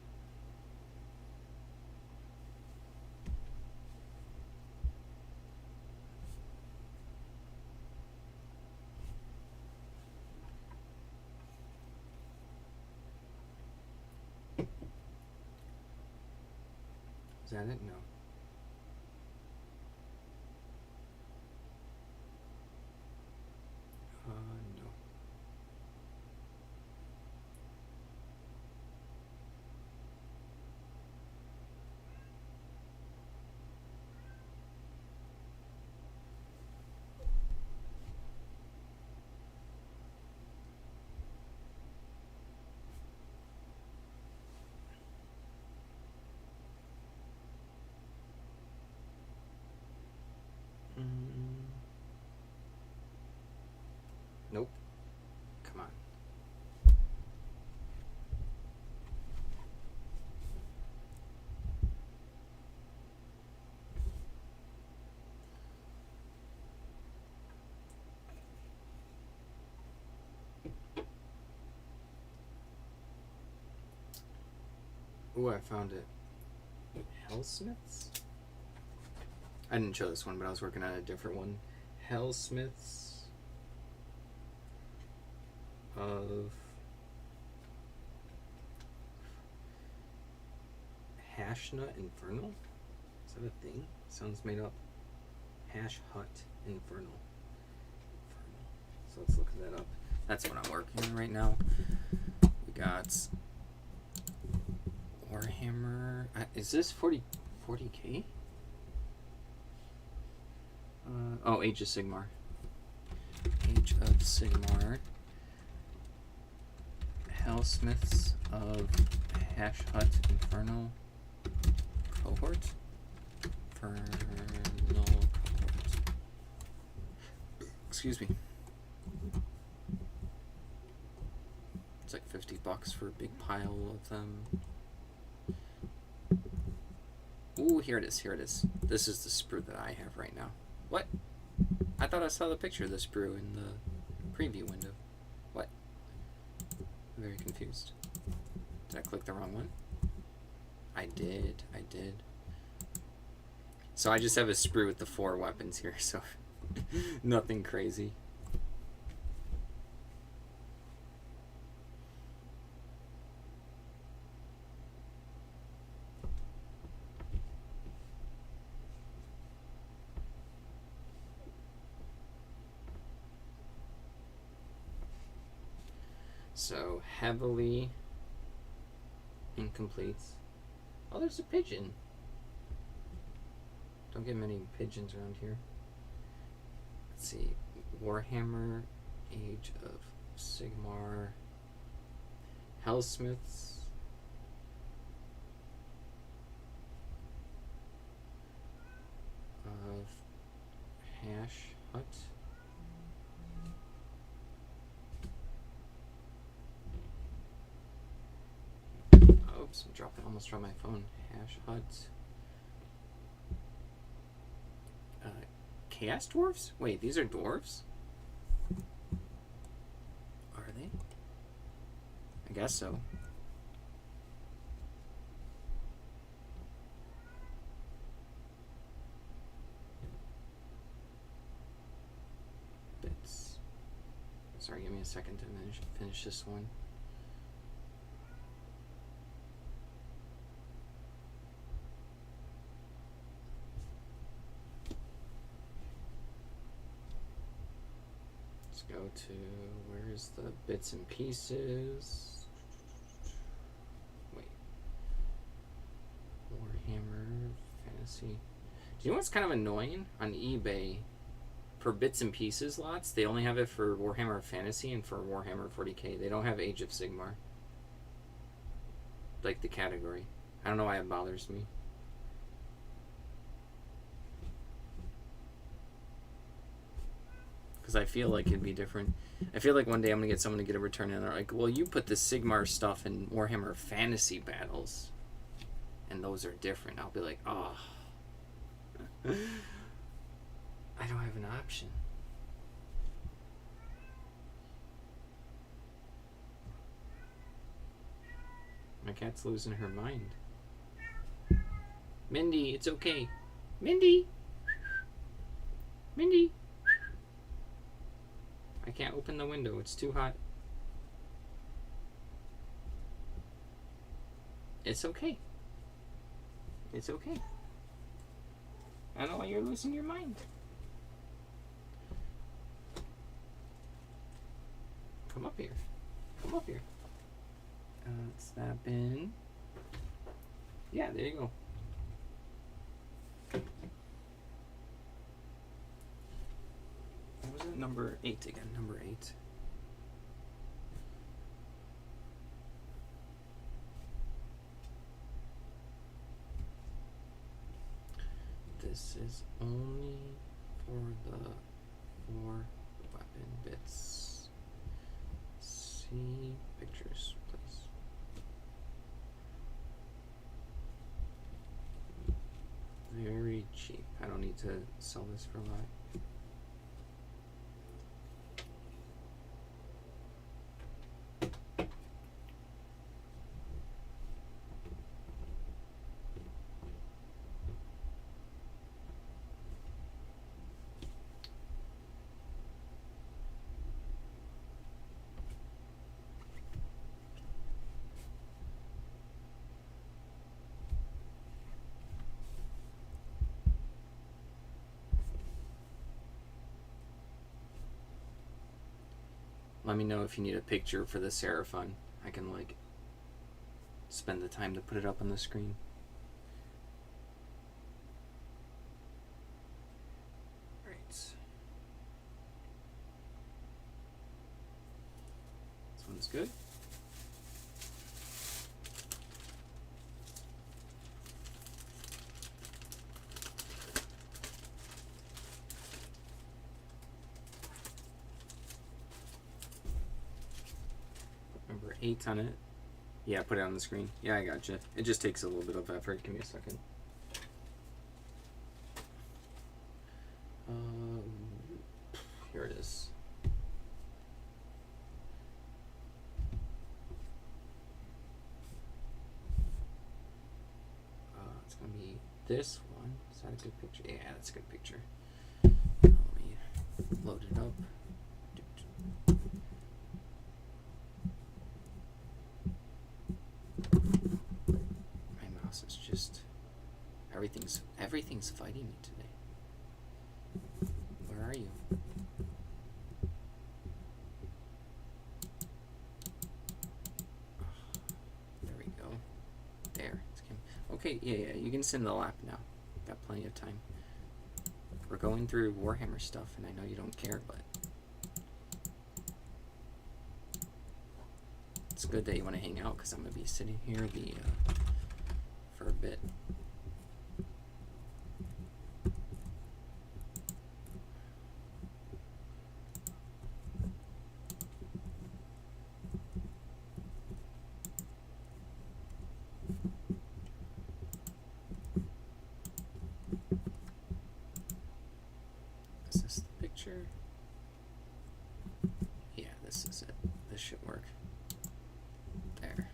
Is that it? No. No. Nope. Come on. Ooh, I found it. Hellsmiths? I didn't show this one, but I was working on a different one. Hellsmiths of Hashnut Infernal? Is that a thing? Sounds made up. Hash Hut Infernal. So let's look that up. That's what I'm working on right now. We got Warhammer. Is this 40K? Oh, Age of Sigmar. Age of Sigmar. Hellsmiths of Hash Hut Infernal Cohort. Infernal Cohort. Excuse me. It's like $50 for a big pile of them. Ooh, here it is, here it is. This is the sprue that I have right now. What? I thought I saw the picture of the sprue in the preview window. What? I'm very confused. Did I click the wrong one? I did. So I just have a sprue with the 4 weapons here, so nothing crazy. So heavily incomplete. Oh, there's a pigeon. Don't get many pigeons around here. Let's see. Warhammer, Age of Sigmar, Hellsmiths. Of Hash Hut. Oops, I almost dropped my phone. Hash Hut. Chaos Dwarves? Wait, these are dwarves? Are they? I guess so. Bits. Sorry, give me a second to finish this one. Go to, where's the bits and pieces? Wait. Warhammer Fantasy. Do you know what's kind of annoying? On eBay, for bits and pieces lots, they only have it for Warhammer Fantasy and for Warhammer 40K. They don't have Age of Sigmar. Like the category. I don't know why it bothers me. because I feel like it'd be different. I feel like one day I'm gonna get someone to get a return and they're like, well, you put the Sigmar stuff in Warhammer Fantasy Battles, and those are different. I'll be like, oh, I don't have an option. My cat's losing her mind. Mindy, it's okay. Mindy! Mindy! I can't open the window, it's too hot. It's okay. It's okay. I know why you're losing your mind. Come up here. Come up here. Snap in. Yeah, there you go. What was it? Number 8 again. Number 8. This is only for the 4 weapon bits. See pictures, please. Very cheap. I don't need to sell this for a lot. Let me know if you need a picture for the Seraphon. I can like spend the time to put it up on the screen. Right. This one's good. Number 8 on it. Yeah, put it on the screen. Yeah, I gotcha. It just takes a little bit of effort. Give me a second. Here it is. It's gonna be this one. Is that a good picture? Yeah, that's a good picture. Let me load it up. It's just everything's fighting me today. Where are you? There we go. There. Okay, yeah, you can send the lap now. Got plenty of time. We're going through Warhammer stuff, and I know you don't care, but it's good that you want to hang out because I'm gonna be sitting here for a bit. Is this the picture? Yeah, this is it. This should work. There.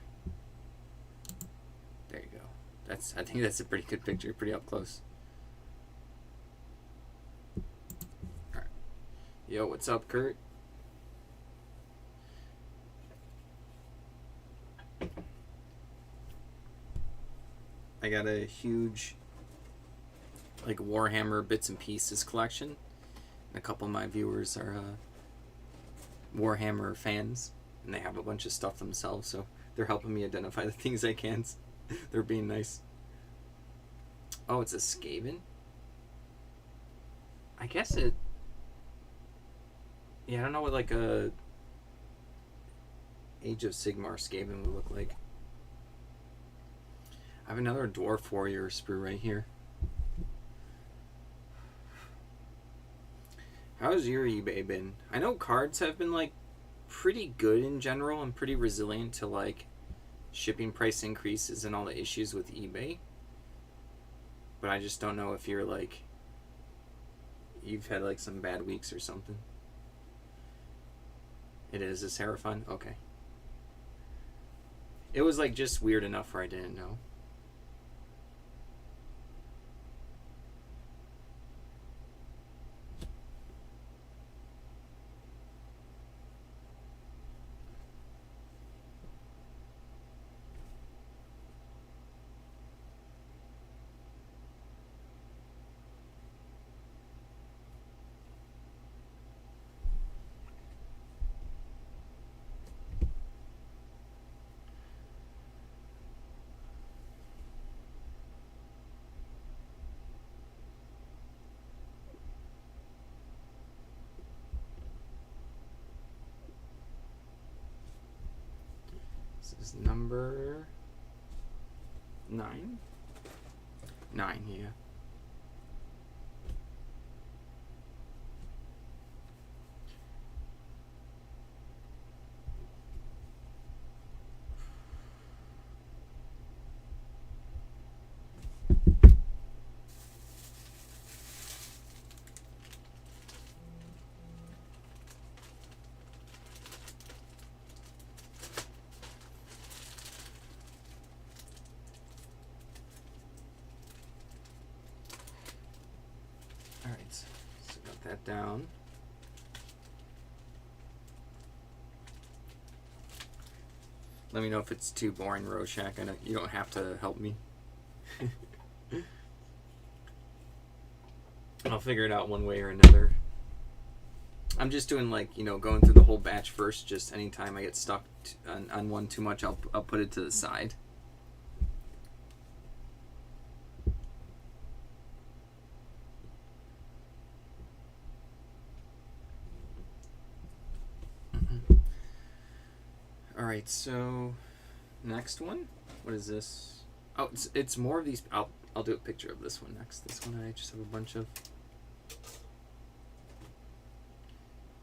There you go. I think that's a pretty good picture, pretty up close. Alright. Yo, what's up, Kurt? I got a huge like Warhammer bits and pieces collection. And a couple of my viewers are Warhammer fans, and they have a bunch of stuff themselves, so they're helping me identify the things I can't. They're being nice. Oh, it's a Skaven? I guess it... Yeah, I don't know what like a Age of Sigmar Skaven would look like. I have another Dwarf Warrior sprue right here. How's your eBay been? I know cards have been like pretty good in general and pretty resilient to like shipping price increases and all the issues with eBay. But I just don't know if you're like you've had like some bad weeks or something. It is a Seraphon? Okay. It was like just weird enough where I didn't know. This is number 9? 9, yeah. Alright, so got that down. Let me know if it's too boring, Rorschach. I know you don't have to help me. I'll figure it out one way or another. I'm just doing like, you know, going through the whole batch first. Just anytime I get stuck on one too much, I'll put it to the side. Alright, so next one. What is this? Oh, it's more of these. I'll do a picture of this one next. This one I just have a bunch of.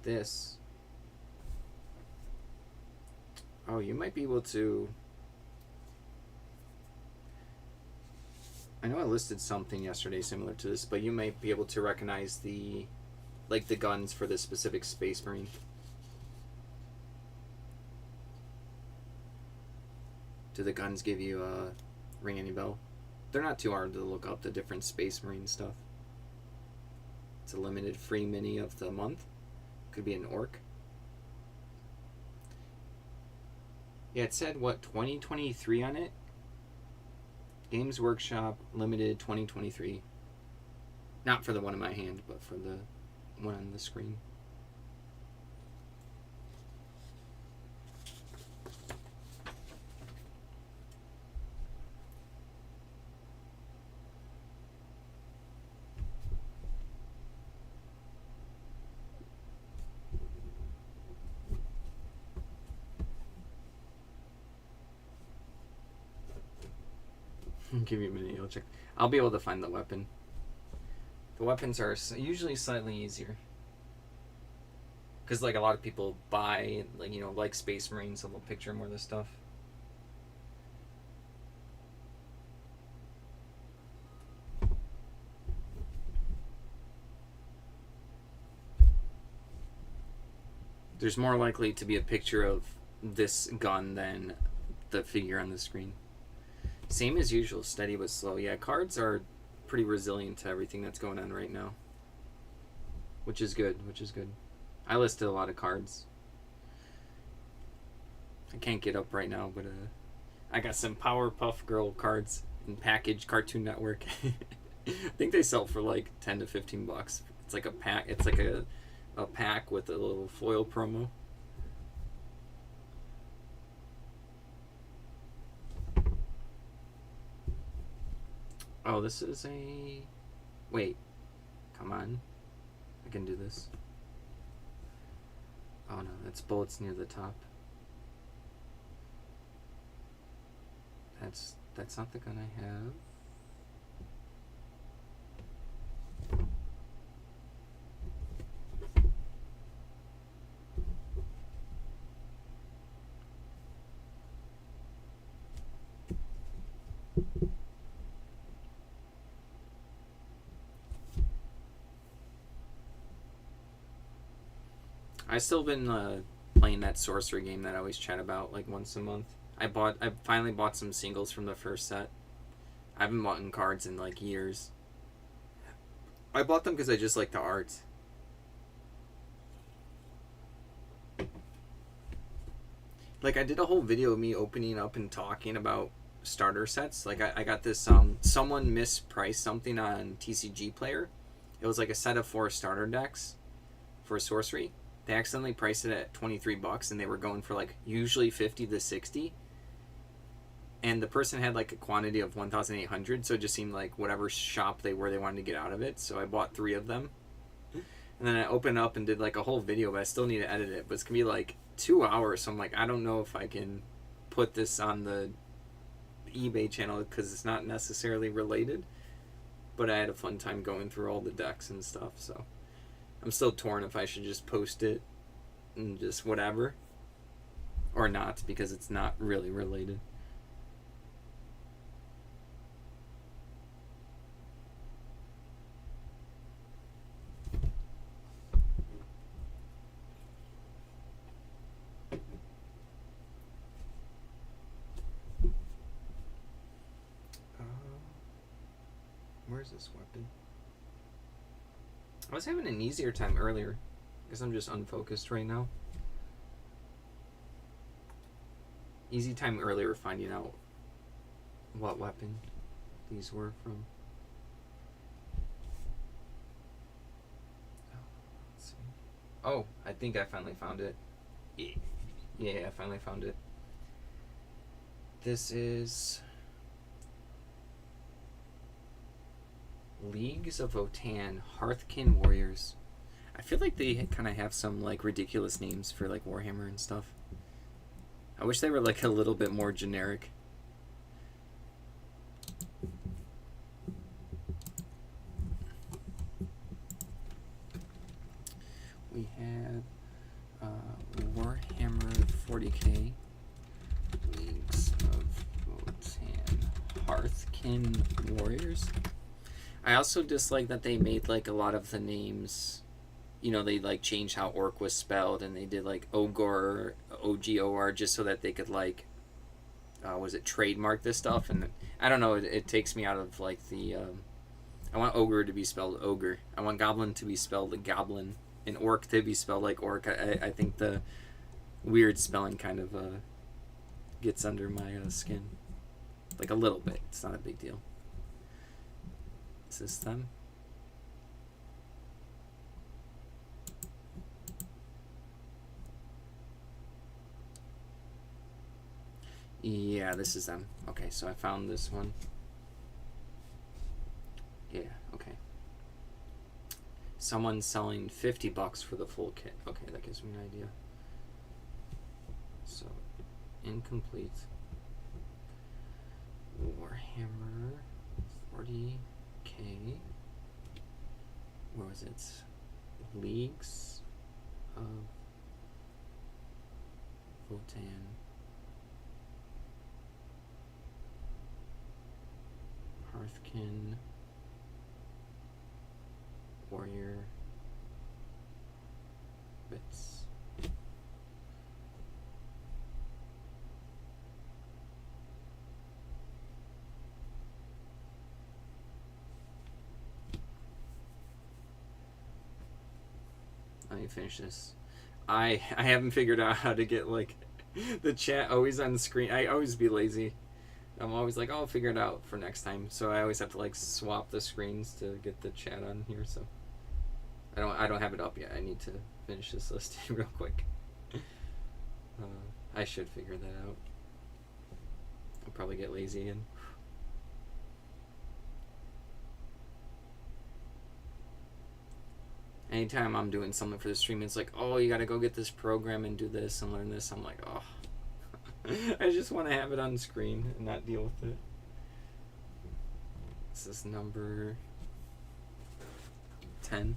This. Oh, you might be able to. I know I listed something yesterday similar to this, but you might be able to recognize the guns for this specific Space Marine. Do the guns give you a ring any bell? They're not too hard to look up, the different Space Marine stuff. It's a limited free mini of the month. Could be an orc. Yeah, it said, what, 2023 on it? Games Workshop, limited 2023. Not for the one in my hand, but for the one on the screen. Give you a minute, I'll check. I'll be able to find the weapon. The weapons are usually slightly easier. Because, like, a lot of people buy, like, you know, like Space Marines, so they'll picture more of this stuff. There's more likely to be a picture of this gun than the figure on the screen. Same as usual, steady but slow. Yeah, cards are pretty resilient to everything that's going on right now. Which is good, I listed a lot of cards. I can't get up right now, but I got some Powerpuff Girl cards in package, Cartoon Network. I think they sell for like 10 to 15 bucks. It's like a pack. It's like a pack with a little foil promo. Oh, this is a... Wait. Come on. I can do this. Oh no, that's bullets near the top. That's not the gun I have. I still been playing that sorcery game that I always chat about like once a month. I finally bought some singles from the first set. I haven't bought cards in like years. I bought them because I just like the art. Like, I did a whole video of me opening up and talking about starter sets. Like, I got this, someone mispriced something on TCG Player. It was like a set of 4 starter decks for sorcery. They accidentally priced it at $23 and they were going for like usually 50 to 60. And the person had like a quantity of 1,800, so it just seemed like whatever shop they were, they wanted to get out of it. So I bought 3 of them. And then I opened up and did like a whole video, but I still need to edit it. But it's going to be like 2 hours, so I'm like, I don't know if I can put this on the eBay channel because it's not necessarily related. But I had a fun time going through all the decks and stuff, so I'm still torn if I should just post it and just whatever or not, because it's not really related. Where's this weapon? I was having an easier time earlier. I guess I'm just unfocused right now. Easy time earlier finding out what weapon these were from. Let's see. Oh, I think I finally found it. Yeah, I finally found it. This is Leagues of Votan Hearthkin Warriors. I feel like they kind of have some like ridiculous names for like Warhammer and stuff. I wish they were like a little bit more generic. We have Warhammer 40k Leagues of Votan Hearthkin Warriors. I also dislike that they made like a lot of the names, you know, they like changed how orc was spelled, and they did like ogre, OGOR, just so that they could like, was it trademark this stuff? And I don't know, it takes me out of like the, I want ogre to be spelled ogre. I want goblin to be spelled goblin, and orc to be spelled like orc. I think the weird spelling kind of gets under my skin, like a little bit. It's not a big deal. Is this them? Yeah, this is them. Okay, so I found this one. Yeah, okay. Someone's selling $50 for the full kit. Okay, that gives me an idea. So, incomplete. Warhammer 40k. Where was it? Leagues of Votan. Hearthkin Warrior bits. Let me finish this. I haven't figured out how to get like the chat always on screen. I always be lazy. I'm always like, oh, I'll figure it out for next time. So I always have to like swap the screens to get the chat on here. So I don't have it up yet. I need to finish this list real quick. I should figure that out. I'll probably get lazy again. Anytime I'm doing something for the stream, it's like, oh, you gotta go get this program and do this and learn this. I'm like, oh. I just want to have it on screen and not deal with it. This is number 10.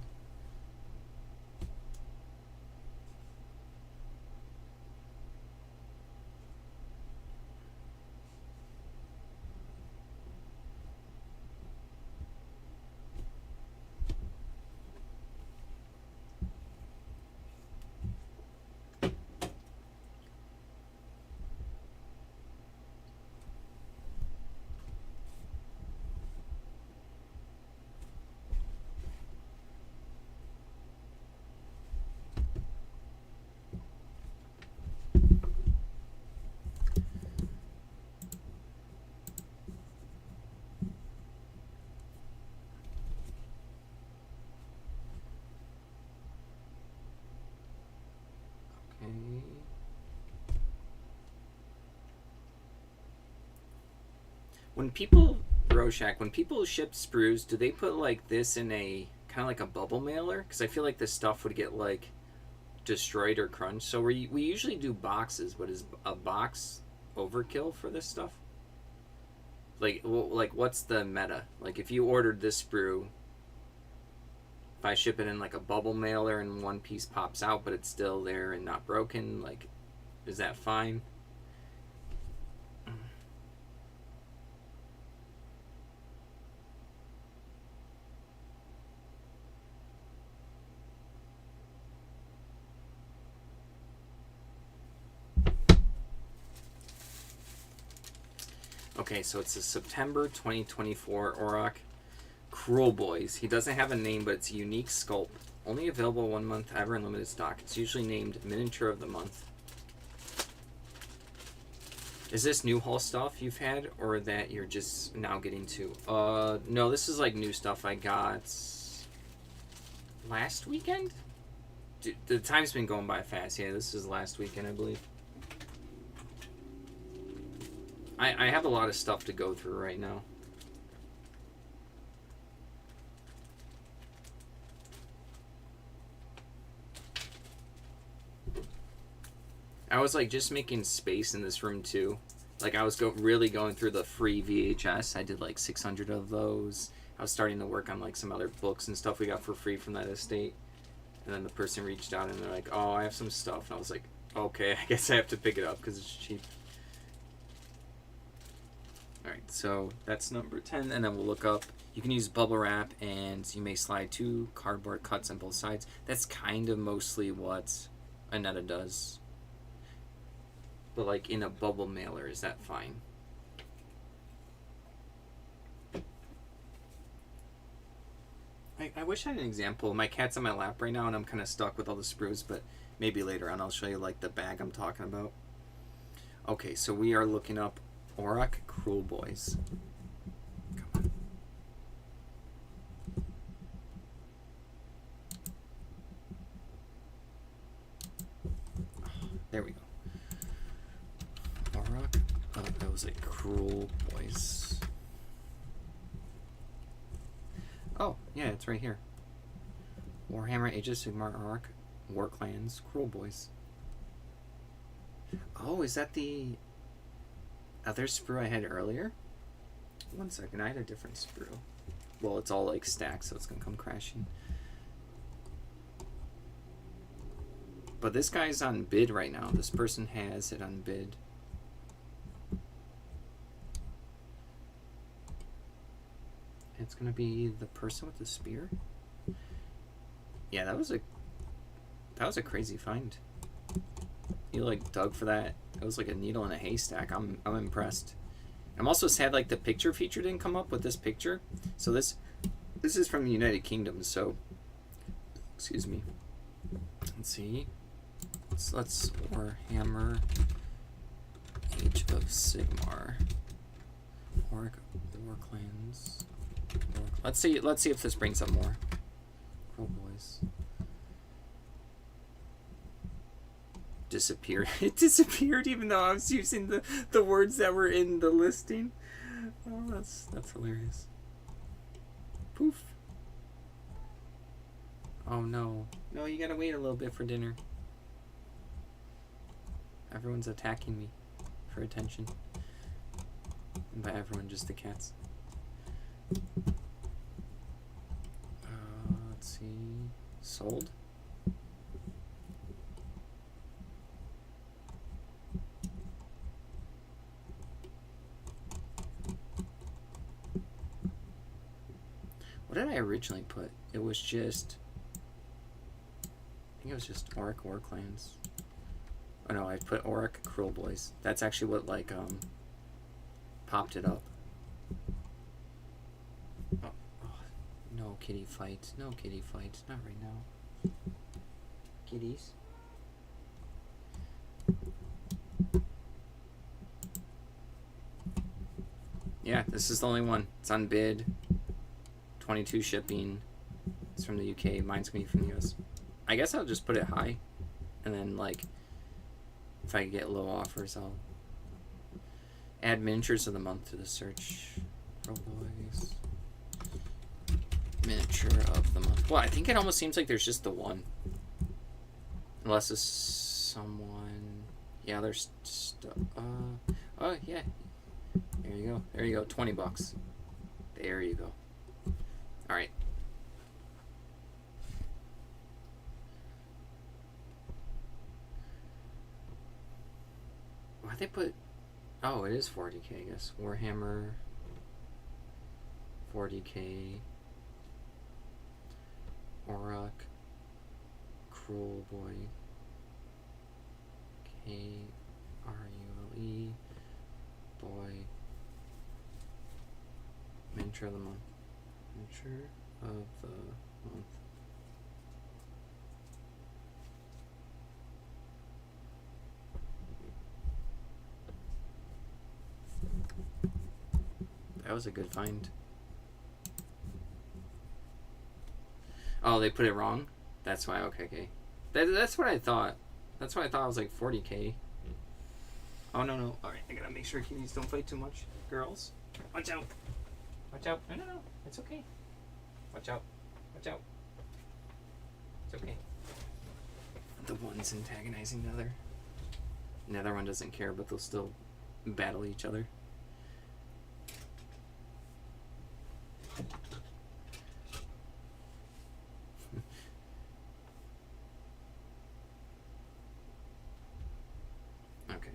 When people Rorschach, when people ship sprues, do they put like this in a kind of like a bubble mailer? Because I feel like this stuff would get like destroyed or crunched. So we usually do boxes, but is a box overkill for this stuff? Like what's the meta? Like if you ordered this sprue, if I ship it in like a bubble mailer and one piece pops out, but it's still there and not broken, like, is that fine? Okay, so it's a September 2024 Auroch Cruel Boys. He doesn't have a name, but it's a unique sculpt. Only available 1 month, ever in limited stock. It's usually named Miniature of the Month. Is this new haul stuff you've had, or that you're just now getting to? No, this is like new stuff I got last weekend? Dude, the time's been going by fast. Yeah, this is last weekend, I believe. I have a lot of stuff to go through right now. I was like just making space in this room too. Like I was really going through the free VHS. I did like 600 of those. I was starting to work on like some other books and stuff we got for free from that estate. And then the person reached out and they're like, "Oh, I have some stuff." And I was like, "Okay, I guess I have to pick it up because it's cheap." Alright, so that's number 10, and then we'll look up. You can use bubble wrap, and you may slide 2 cardboard cuts on both sides. That's kind of mostly what Aneta does. But like in a bubble mailer, is that fine? I wish I had an example. My cat's on my lap right now, and I'm kind of stuck with all the sprues, but maybe later on I'll show you like the bag I'm talking about. Okay, so we are looking up Auroch Cruel Boys. Come on. Oh, there we go. Auroch. Oh, that was like Cruel Boys. Oh, yeah, it's right here. Warhammer Age of Sigmar Auroch War Clans Cruel Boys. Oh, is that the other sprue I had earlier? 1 second, I had a different sprue. Well, it's all like stacked, so it's gonna come crashing. But this guy's on bid right now. This person has it on bid. It's gonna be the person with the spear. Yeah, that was a crazy find. You like dug for that. It was like a needle in a haystack. I'm impressed. I'm also sad like the picture feature didn't come up with this picture. So this is from the United Kingdom. So excuse me. Let's see. Let's Warhammer Age of Sigmar. War Clans. Let's see if this brings up more. Cruel Boys. Disappeared. It disappeared even though I was using the words that were in the listing. Oh, that's hilarious. Poof. Oh no. No, you gotta wait a little bit for dinner. Everyone's attacking me for attention. And by everyone, just the cats. Let's see. Sold? What did I originally put? It was just... I think it was just Auroch War Clans. Oh no, I put Auroch Cruel Boys. That's actually what, like, popped it up. Oh, no kitty fight. No kitty fight. Not right now. Kitties. Yeah, this is the only one. It's on bid. 22 shipping. It's from the UK. Mine's gonna be from the US. I guess I'll just put it high, and then like if I get low offers, I'll Add miniatures of the month to the search. Pro boys. Miniature of the month. Well, I think it almost seems like there's just the one. Unless it's someone... Yeah, there's... oh, yeah. There you go. There you go. $20. There you go. Alright. Why'd they put... Oh, it is 40k, I guess. Warhammer... 40k... Auroch... Cruel Boy... Krule... Boy... Miniature of the month. Miniature of the month. That was a good find. Oh, they put it wrong? That's why, okay. That's what I thought. That's what I thought. I was like 40k. Oh, no. Alright, I gotta make sure kitties don't fight too much. Girls, watch out. Watch out. No. It's okay. Watch out. Watch out. It's okay. The one's antagonizing the other. And the other one doesn't care, but they'll still battle each other. Okay.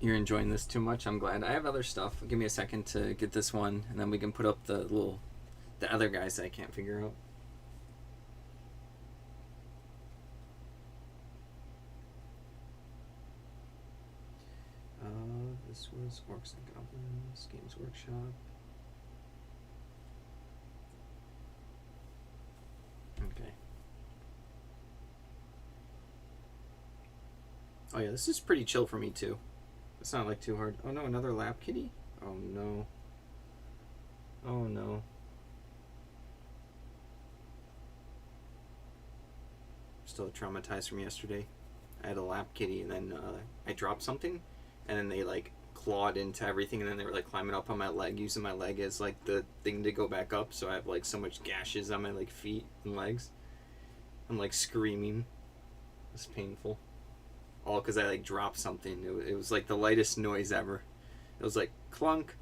You're enjoying this too much? I'm glad. I have other stuff. Give me a second to get this one, and then we can put up the other guys that I can't figure out. This was Orcs and Goblins, Games Workshop. Okay. Oh yeah, this is pretty chill for me too. It's not like too hard. Oh no, another lap kitty? Oh no. Oh no. Still traumatized from yesterday. I had a lap kitty and then I dropped something and then they like clawed into everything and then they were like climbing up on my leg, using my leg as like the thing to go back up, so I have like so much gashes on my like feet and legs. I'm like screaming. It's painful. All because I like dropped something. It was like the lightest noise ever. It was like clunk,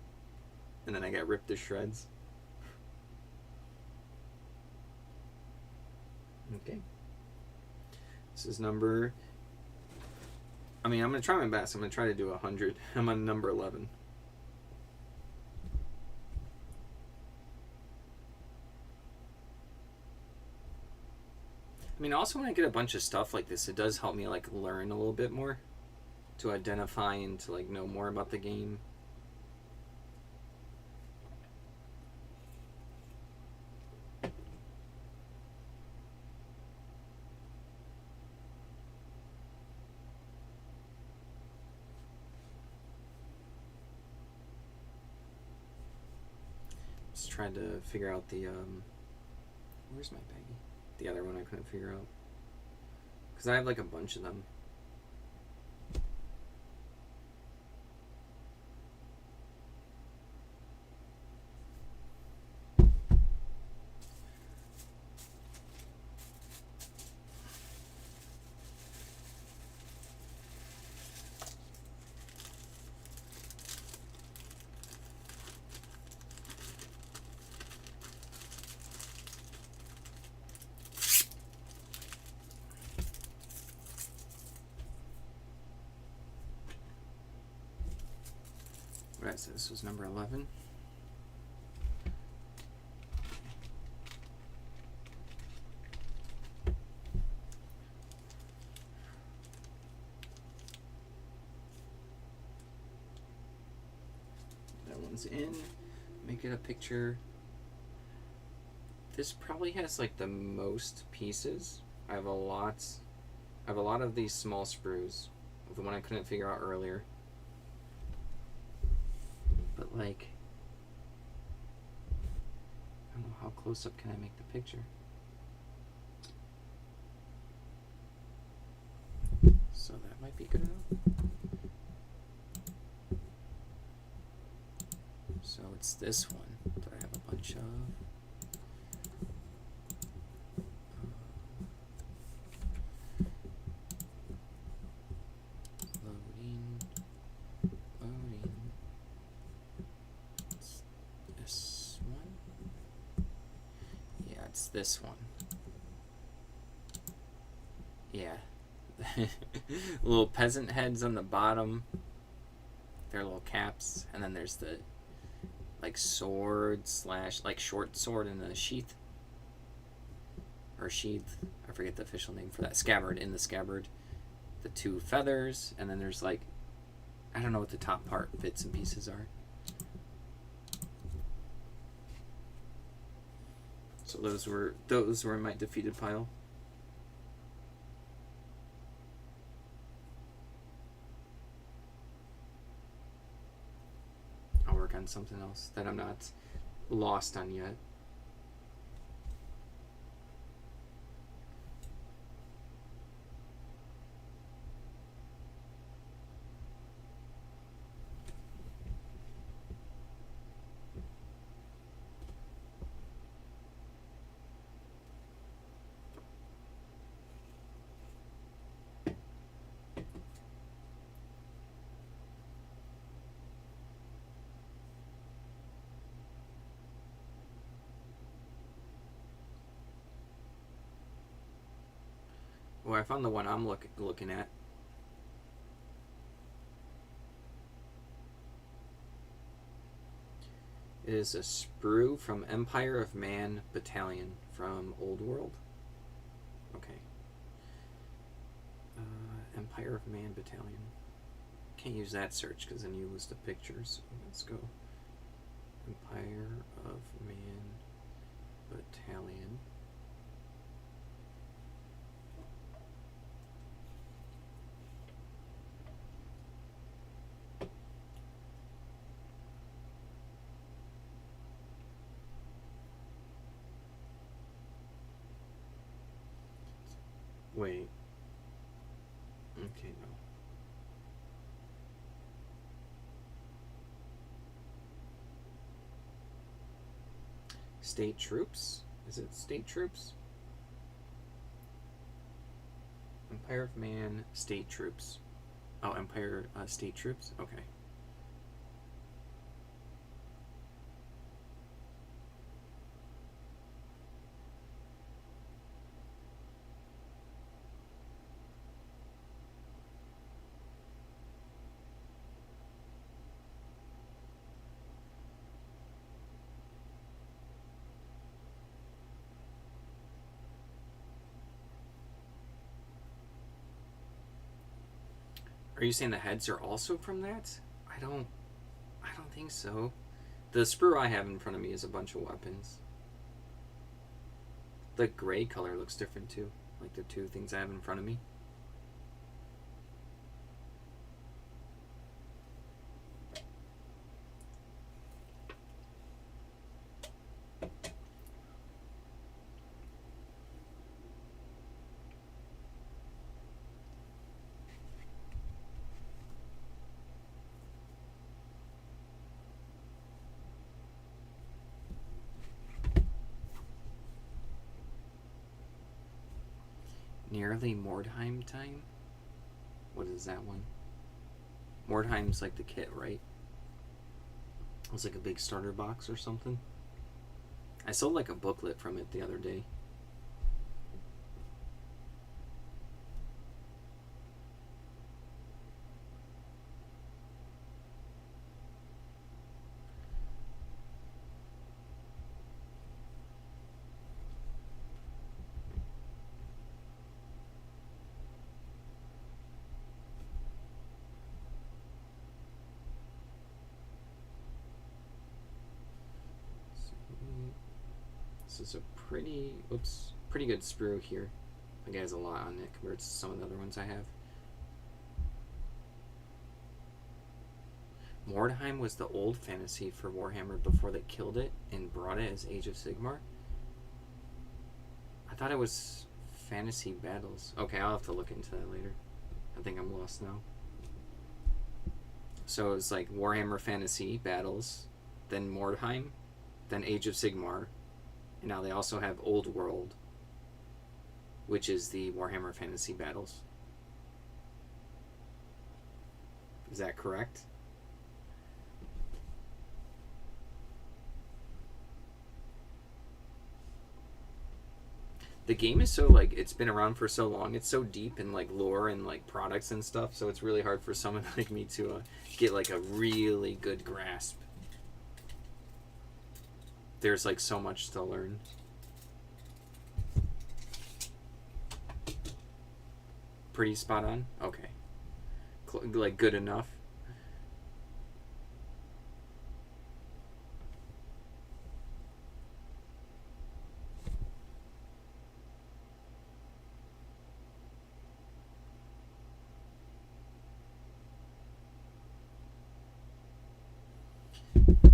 and then I got ripped to shreds. Okay. This is number... I mean, I'm going to try my best. I'm going to try to do 100. I'm on number 11. I mean, also when I get a bunch of stuff like this, it does help me like learn a little bit more, to identify and to like know more about the game. Just trying to figure out the where's my baggie? The other one I couldn't figure out. Because I have like a bunch of them. Right, so this was number 11. That one's in. Make it a picture. This probably has like the most pieces. I have a lot of these small sprues. The one I couldn't figure out earlier. But like, I don't know, how close up can I make the picture? So that might be good enough. So it's this one that I have a bunch of. Loading. It's this one. Yeah, it's this one. Yeah. Little peasant heads on the bottom. Their little caps. And then there's the like sword / like short sword in the sheath. Or sheath. I forget the official name for that. Scabbard, in the scabbard. The 2 feathers. And then there's like, I don't know what the top part bits and pieces are. So those were in my defeated pile. I'll work on something else that I'm not lost on yet. Well, I found the one I'm looking at. It is a sprue from Empire of Man Battalion from Old World. Okay. Empire of Man Battalion. Can't use that search because then you lose the pictures. Let's go. Empire of Man Battalion. Wait. Okay, no. State troops? Is it state troops? Empire of Man, state troops. Oh, Empire, state troops? Okay. Are you saying the heads are also from that? I don't think so. The sprue I have in front of me is a bunch of weapons. The gray color looks different too. Like the 2 things I have in front of me. Nearly Mordheim time? What is that one? Mordheim's like the kit, right? It's like a big starter box or something. I sold like a booklet from it the other day. This is a pretty good sprue here. Like it has a lot on it compared to some of the other ones I have. Mordheim was the old fantasy for Warhammer before they killed it and brought it as Age of Sigmar. I thought it was Fantasy Battles. Okay, I'll have to look into that later. I think I'm lost now. So it's like Warhammer Fantasy Battles, then Mordheim, then Age of Sigmar, and now they also have Old World, which is the Warhammer Fantasy Battles. Is that correct? The game is so, like, it's been around for so long, it's so deep in, like, lore and, like, products and stuff, so it's really hard for someone like me to get, like, a really good grasp. There's, like, so much to learn. Pretty spot on? Okay. Like, good enough?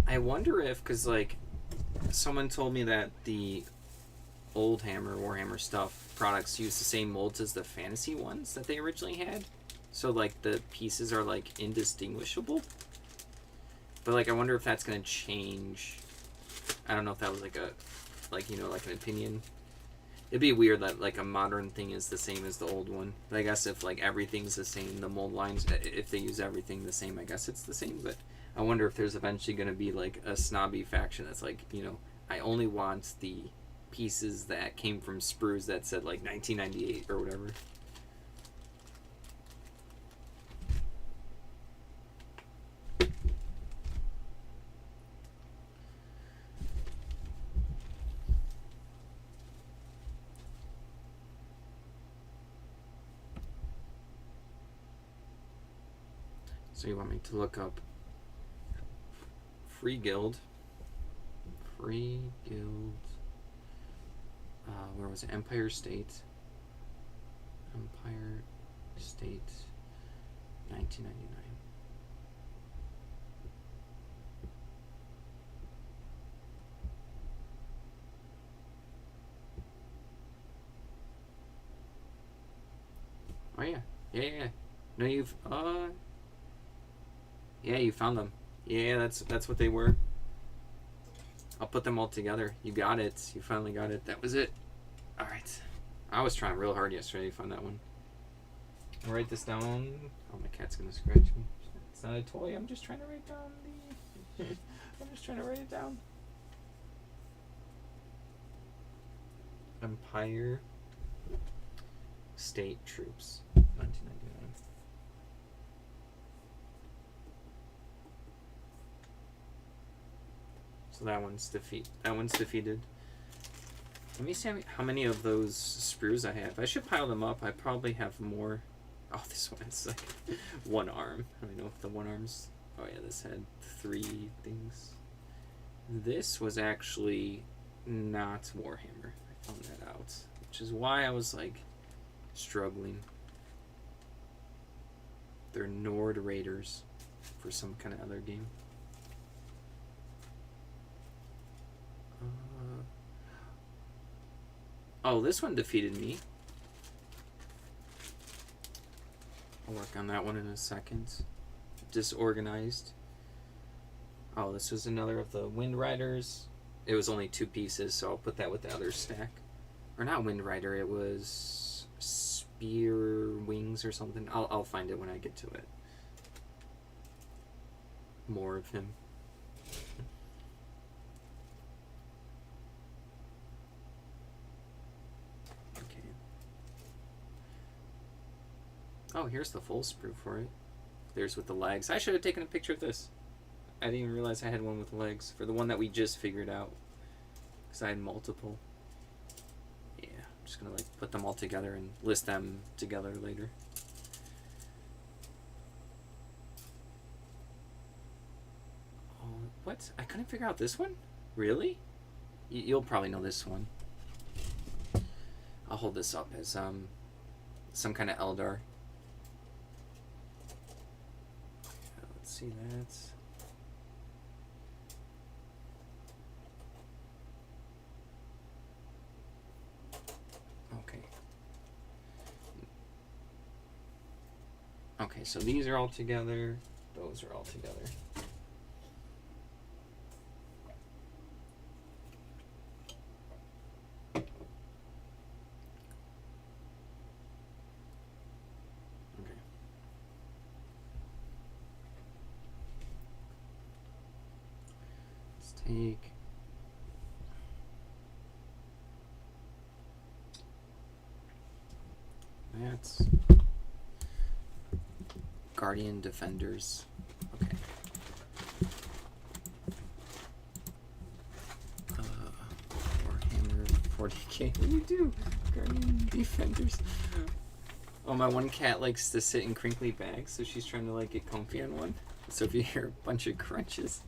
I wonder if, because, like, someone told me that the old Warhammer stuff products use the same molds as the fantasy ones that they originally had. So, like, the pieces are, like, indistinguishable. But, like, I wonder if that's going to change. I don't know if that was, like, like an opinion. It'd be weird that, like, a modern thing is the same as the old one. But I guess if, like, everything's the same, the mold lines, if they use everything the same, I guess it's the same. But I wonder if there's eventually going to be, like, a snobby faction that's like, I only want the pieces that came from sprues that said, like, 1998 or whatever. So you want me to look up Free Guild. Free Guild. Where was it? Empire State. Empire State, 1999. Oh yeah. Yeah. No, you've yeah, you found them. Yeah, that's what they were. I'll put them all together. You got it. You finally got it. That was it. All right. I was trying real hard yesterday to find that one. I'll write this down. Oh, my cat's gonna scratch me. It's not a toy. I'm just trying to write down the. I'm just trying to write it down. Empire State Troops, 1999. So that one's defeated. Let me see how many of those sprues I have. I should pile them up. I probably have more. Oh, this one's like one arm. I don't know if the one arm's. Oh yeah, this had 3 things. This was actually not Warhammer. I found that out, which is why I was like struggling. They're Nord Raiders for some kind of other game. Oh, this one defeated me. I'll work on that one in a second. Disorganized. Oh, this was another of the Wind Riders. It was only 2 pieces, so I'll put that with the other stack. Or not Wind Rider, it was Spear Wings or something. I'll find it when I get to it. More of him. Oh, here's the full sprue for it. There's with the legs. I should have taken a picture of this. I didn't even realize I had one with legs for the one that we just figured out. Because I had multiple. Yeah, I'm just going to like put them all together and list them together later. Oh, what? I couldn't figure out this one? Really? You'll probably know this one. I'll hold this up as some kind of Eldar. Let's see that. Okay. Okay, so these are all together. Those are all together. Okay. Let's take that's Guardian Defenders. Okay. Warhammer 40k. What do you do? Guardian Defenders. Oh, my one cat likes to sit in crinkly bags, so she's trying to like get comfy on one. So if you hear a bunch of crunches,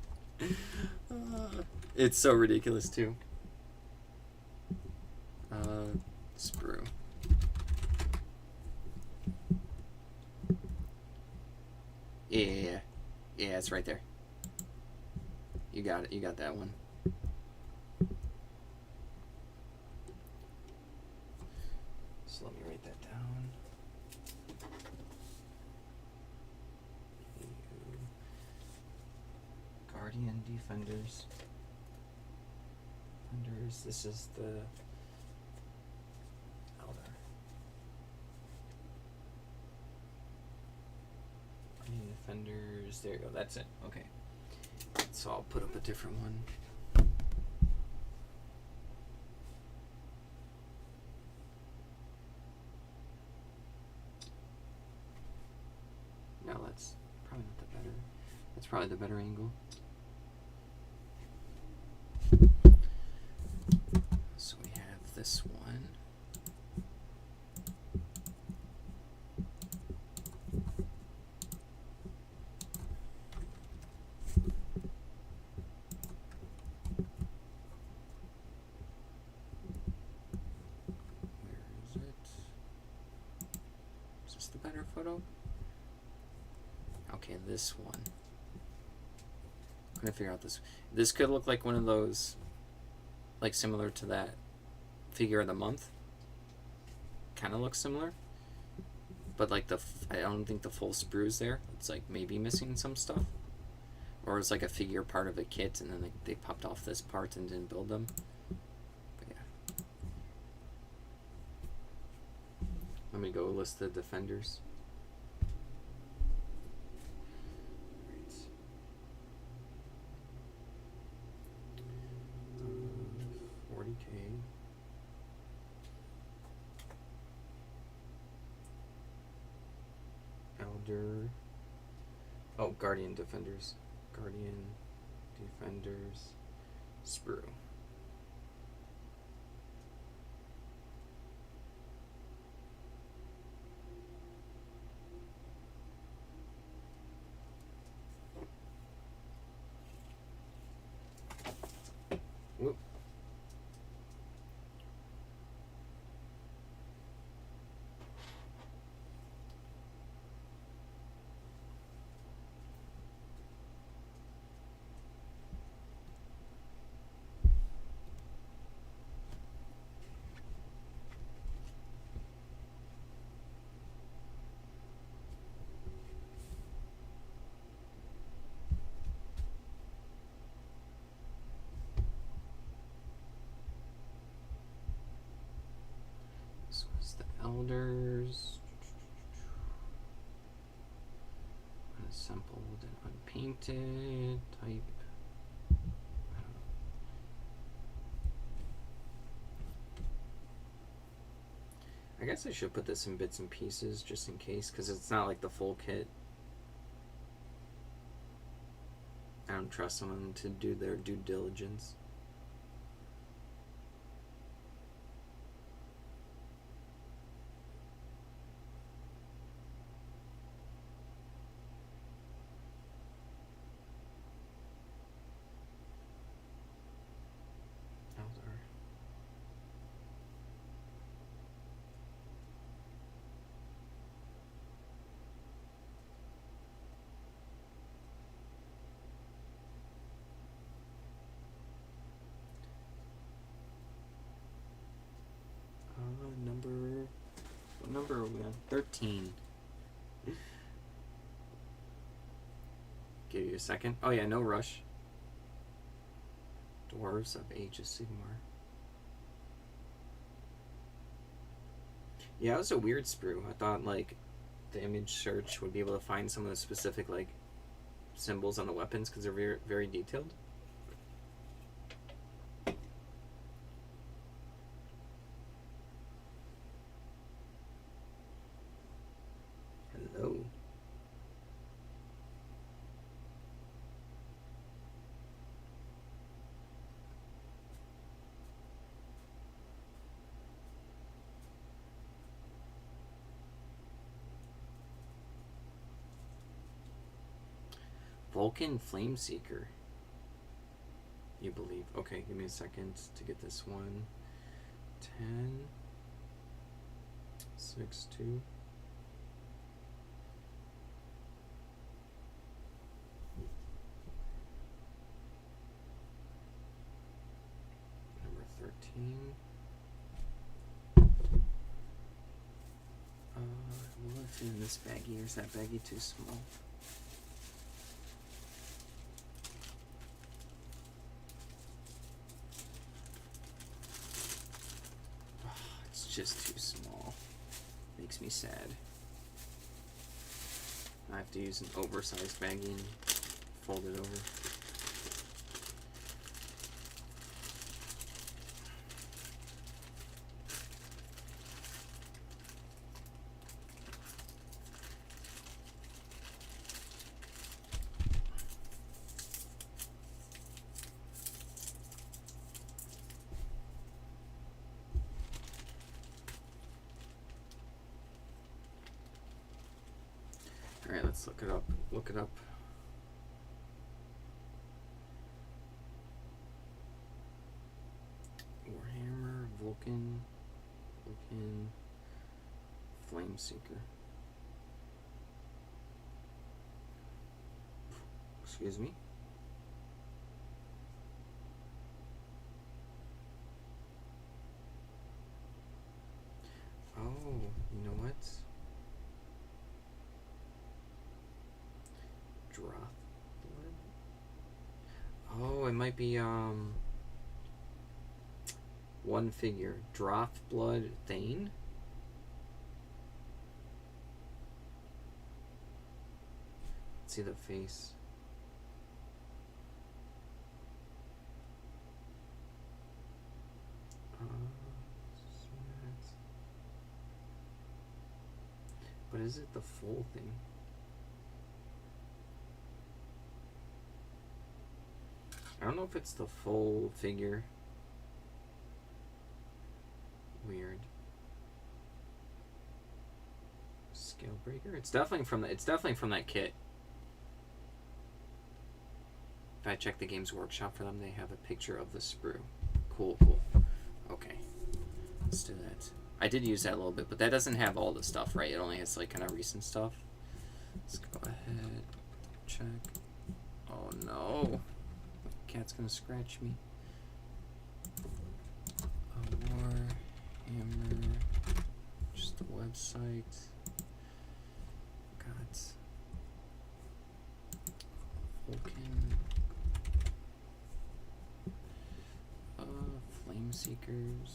it's so ridiculous too. Sprue. Yeah, it's right there. You got it. You got that one. So let me write that down. Guardian Defenders. This is the Eldar. Guardian Defenders. There you go. That's it. Okay. So I'll put up a different one. No, that's probably not the better. That's probably the better angle. So we have this one. Where is it? Is this the better photo? Okay, this one. I'm gonna figure out this. This could look like one of those, like similar to that figure of the month. Kind of looks similar, but like I don't think the full sprue's there. It's like maybe missing some stuff, or it's like a figure part of a kit, and then they popped off this part and didn't build them. But yeah, let me go list the defenders. 40K. Elder. Oh, Guardian Defenders. Guardian Defenders. Sprue. Whoop. So it's the Elders. Unassembled and unpainted. Type. I guess I should put this in bits and pieces just in case, because it's not like the full kit. I don't trust someone to do their due diligence. number are we on? 13. Give you a second. Oh yeah, no rush. Dwarves of Age of Sigmar. Yeah, it was a weird sprue. I thought like the image search would be able to find some of the specific like symbols on the weapons because they're very, very detailed. Hello. Vulcan Flameseeker. You believe. Okay, give me a second to get this one. 10. 6, 2. Number 13. What's in this baggie? Or is that baggie too small? Just too small. Makes me sad. I have to use an oversized baggie and fold it over. Alright, let's look it up. Look it up. Warhammer, Vulcan, Flameseeker. Excuse me. Oh, you know what? Oh, it might be one figure. Drothblood Thane. Let's see the face. But is it the full thing? I don't know if it's the full figure. Weird. Scalebreaker? It's definitely from that kit. If I check the Games Workshop for them, they have a picture of the sprue. Cool, cool. Okay. Let's do that. I did use that a little bit, but that doesn't have all the stuff, right? It only has like kind of recent stuff. Let's go ahead. Check. Oh no. Cat's gonna scratch me. Warhammer, just the website. Got Vulcan, Flameseekers.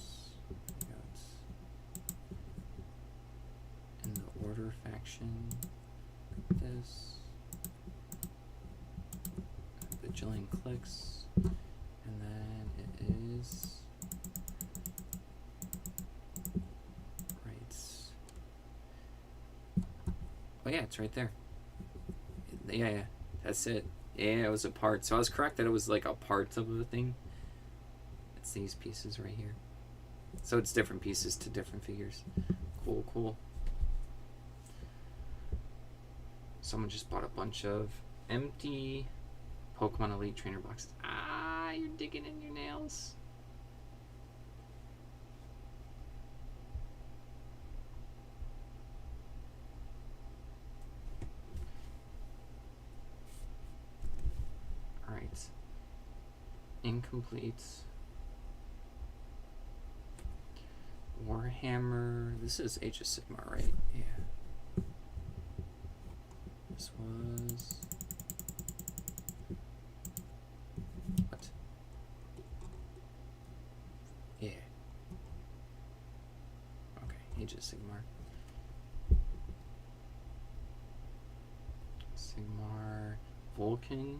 Got in the Order faction. This. Bajillion clicks, and then it is right. Oh yeah, it's right there. Yeah, that's it. Yeah, it was a part. So I was correct that it was like a part of the thing. It's these pieces right here. So it's different pieces to different figures. Cool, cool. Someone just bought a bunch of empty Pokemon Elite Trainer boxes. Ah, you're digging in your nails. Alright. Incomplete. Warhammer. This is Age of Sigmar, right? Yeah. This was... What? Yeah. Okay, Age of Sigmar. Sigmar... Vulcan...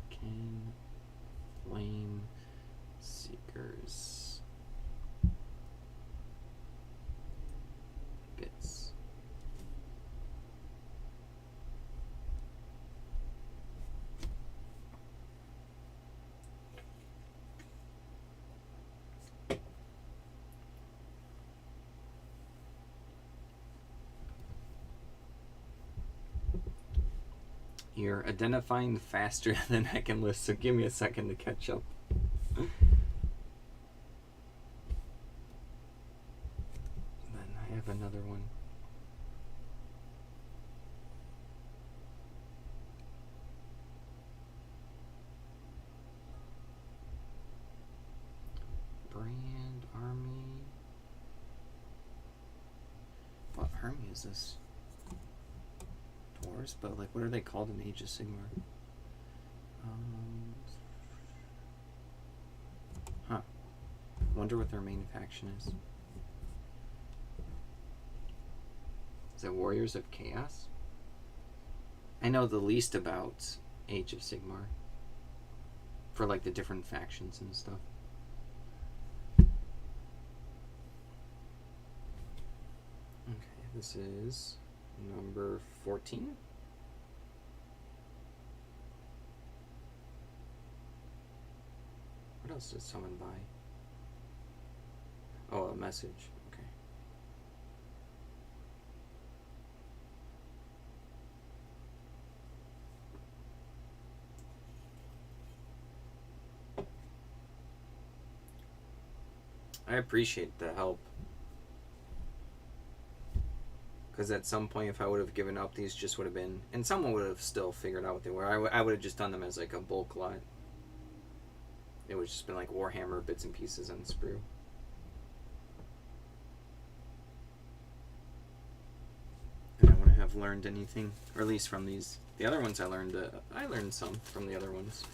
King... Flame... Seekers... Bits. You're identifying faster than I can list, so give me a second to catch up. Then I have another one. Brand, Army. What army is this? Dwarves, but like, what are they called in Age of Sigmar? Huh. Wonder what their main faction is. Is it Warriors of Chaos? I know the least about Age of Sigmar. For like the different factions and stuff. Okay, this is number 14. What else did someone buy? Oh, a message. Okay. I appreciate the help. Because at some point, if I would have given up, these just would have been... And someone would have still figured out what they were. I would have just done them as like a bulk lot. It would have just been like Warhammer bits and pieces on sprue. And I wouldn't have learned anything. Or at least from these. The other ones I learned some from the other ones.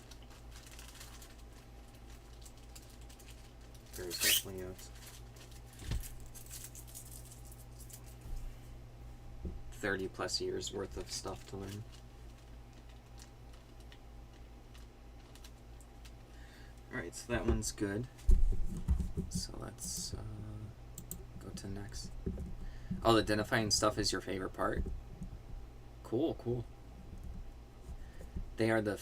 There's definitely a 30 plus years worth of stuff to learn. Alright, so that one's good. So let's go to next. Oh, identifying stuff is your favorite part? Cool, cool. They are the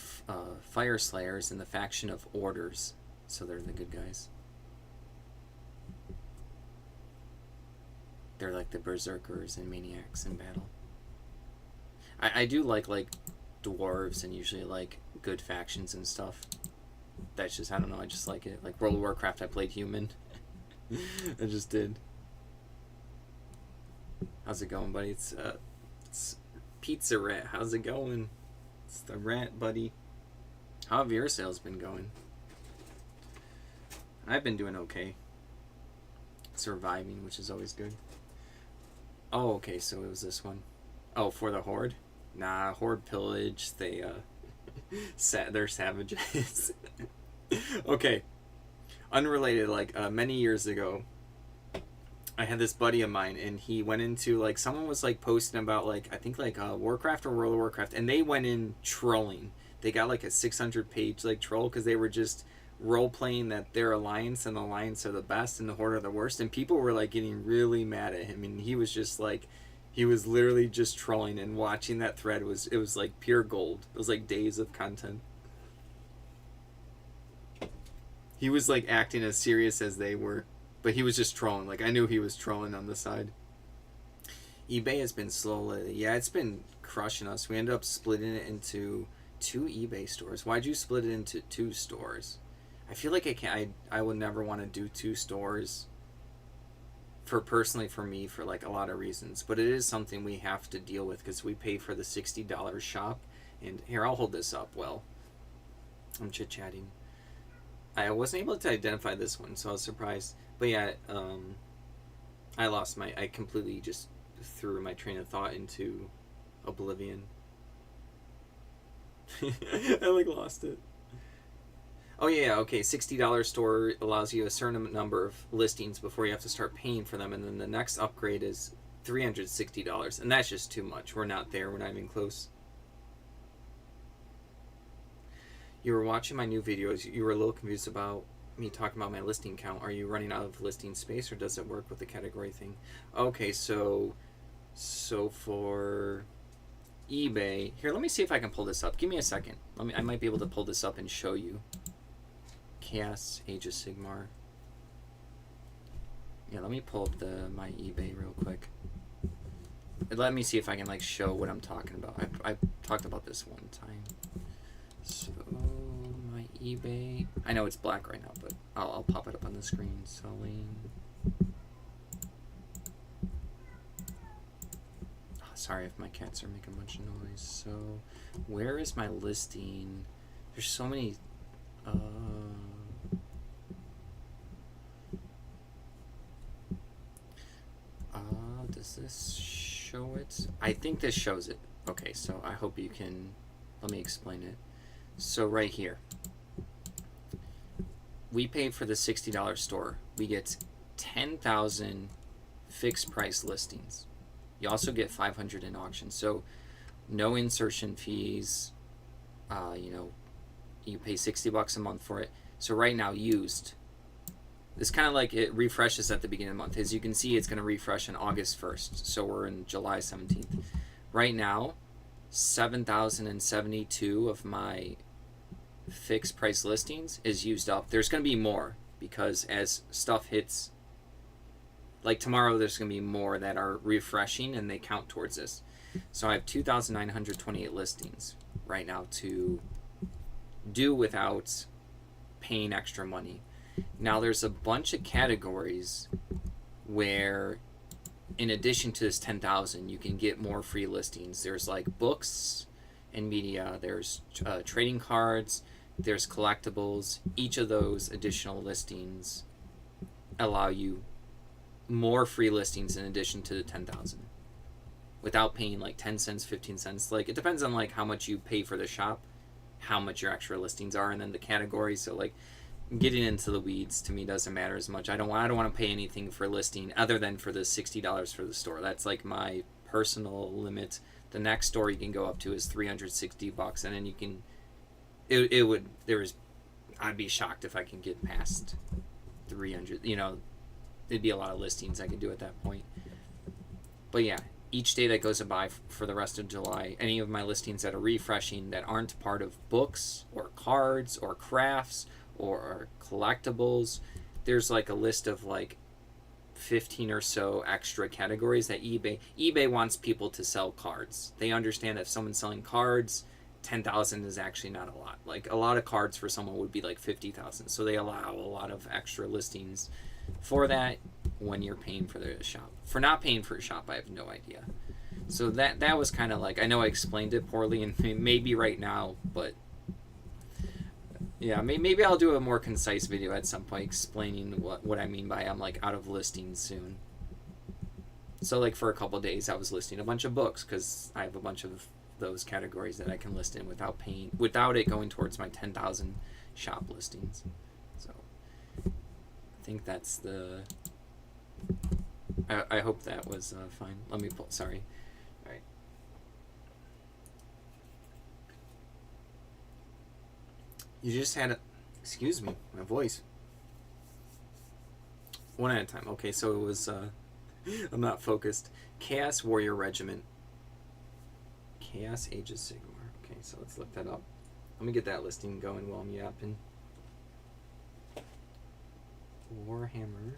Fire Slayers in the faction of Orders. So they're the good guys. They're like the berserkers and maniacs in battle. I do like dwarves and usually like good factions and stuff. That's just, I don't know, I just like it. Like World of Warcraft, I played human. I just did. How's it going, buddy? It's Pizza Rat. How's it going? It's the rat, buddy. How have your sales been going? I've been doing okay. Surviving, which is always good. Oh, okay, so it was this one. Oh, for the Horde? Nah, Horde pillage. They're savages. Okay. Unrelated, many years ago, I had this buddy of mine, and he went into, someone was, posting about, I think, Warcraft or World of Warcraft, and they went in trolling. They got, a 600-page, troll, because they were just role-playing that their alliance and the alliance are the best and the Horde are the worst, and people were, getting really mad at him, and he was just, he was literally just trolling, and watching that thread was pure gold. It was, days of content. He was, acting as serious as they were. But he was just trolling. I knew he was trolling on the side. eBay has been slow lately. Yeah, it's been crushing us. We ended up splitting it into 2 eBay stores. Why'd you split it into 2 stores? I feel like I would never want to do 2 stores. Personally for me, for a lot of reasons. But it is something we have to deal with because we pay for the $60 shop. And here, I'll hold this up well. I'm chit-chatting. I wasn't able to identify this one, so I was surprised. But yeah, I completely just threw my train of thought into oblivion. I like lost it. Oh yeah, okay. $60 store allows you a certain number of listings before you have to start paying for them, and then the next upgrade is $360, and that's just too much. We're not there. We're not even close. You were watching my new videos. You were a little confused about me talking about my listing count. Are you running out of listing space, or does it work with the category thing? Okay, so for eBay, here, let me see if I can pull this up. Give me a second. I might be able to pull this up and show you. Chaos Age of Sigmar. Yeah, let me pull up my eBay real quick. Let me see if I can like show what I'm talking about. I talked about this one time. So my eBay, I know it's black right now, but I'll pop it up on the screen. Selling. Oh, sorry if my cats are making a bunch of noise. So where is my listing? There's so many. Does this show it? I think this shows it. Okay, so I hope you can. Let me explain it. So right here, we pay for the $60 store. We get 10,000 fixed price listings. You also get 500 in auction. So no insertion fees. You pay $60 a month for it. So right now, used. It's kind of like it refreshes at the beginning of the month. As you can see, it's going to refresh on August 1st. So we're in July 17th. Right now, 7,072 of my fixed price listings is used up. There's going to be more because as stuff hits, like tomorrow, there's going to be more that are refreshing and they count towards this. So I have 2,928 listings right now to do without paying extra money. Now there's a bunch of categories where in addition to this 10,000 you can get more free listings. There's like books and media, there's trading cards, there's collectibles. Each of those additional listings allow you more free listings in addition to the 10,000 without paying like 10 cents, 15 cents. Like it depends on like how much you pay for the shop, how much your extra listings are, and then the categories. So like getting into the weeds to me doesn't matter as much. I don't want to pay anything for listing other than for the $60 for the store. That's like my personal limit. The next store you can go up to is $360, and then you can. I'd be shocked if I can get past 300. It'd be a lot of listings I could do at that point. But yeah, each day that goes by for the rest of July, any of my listings that are refreshing that aren't part of books or cards or crafts or collectibles, there's like a list of like 15 or so extra categories that eBay wants people to sell cards. They understand that if someone's selling cards, 10,000 is actually not a lot. Like a lot of cards for someone would be like 50,000. So they allow a lot of extra listings for that when you're paying for the shop. For not paying for a shop, I have no idea. So that was kind of like, I know I explained it poorly and maybe right now, but yeah, maybe I'll do a more concise video at some point explaining what I mean by I'm like out of listings soon. So like for a couple of days I was listing a bunch of books because I have a bunch of those categories that I can list in without it going towards my 10,000 shop listings. So I think that's the. I hope that was fine. Let me pull. Sorry. All right. You just had a. Excuse me, my voice. One at a time. Okay, so it was. I'm not focused. Chaos Warrior Regiment. Chaos Age of Sigmar. Okay, so let's look that up. Let me get that listing going while I'm yapping. Warhammer.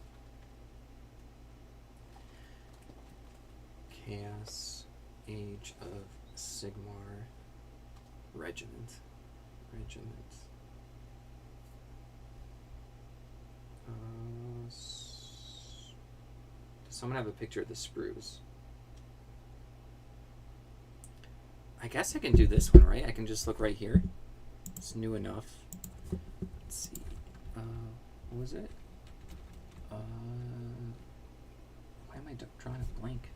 Chaos Age of Sigmar Regiment. Does someone have a picture of the sprues? I guess I can do this one, right? I can just look right here. It's new enough. Let's see. What was it? Why am I drawing a blank?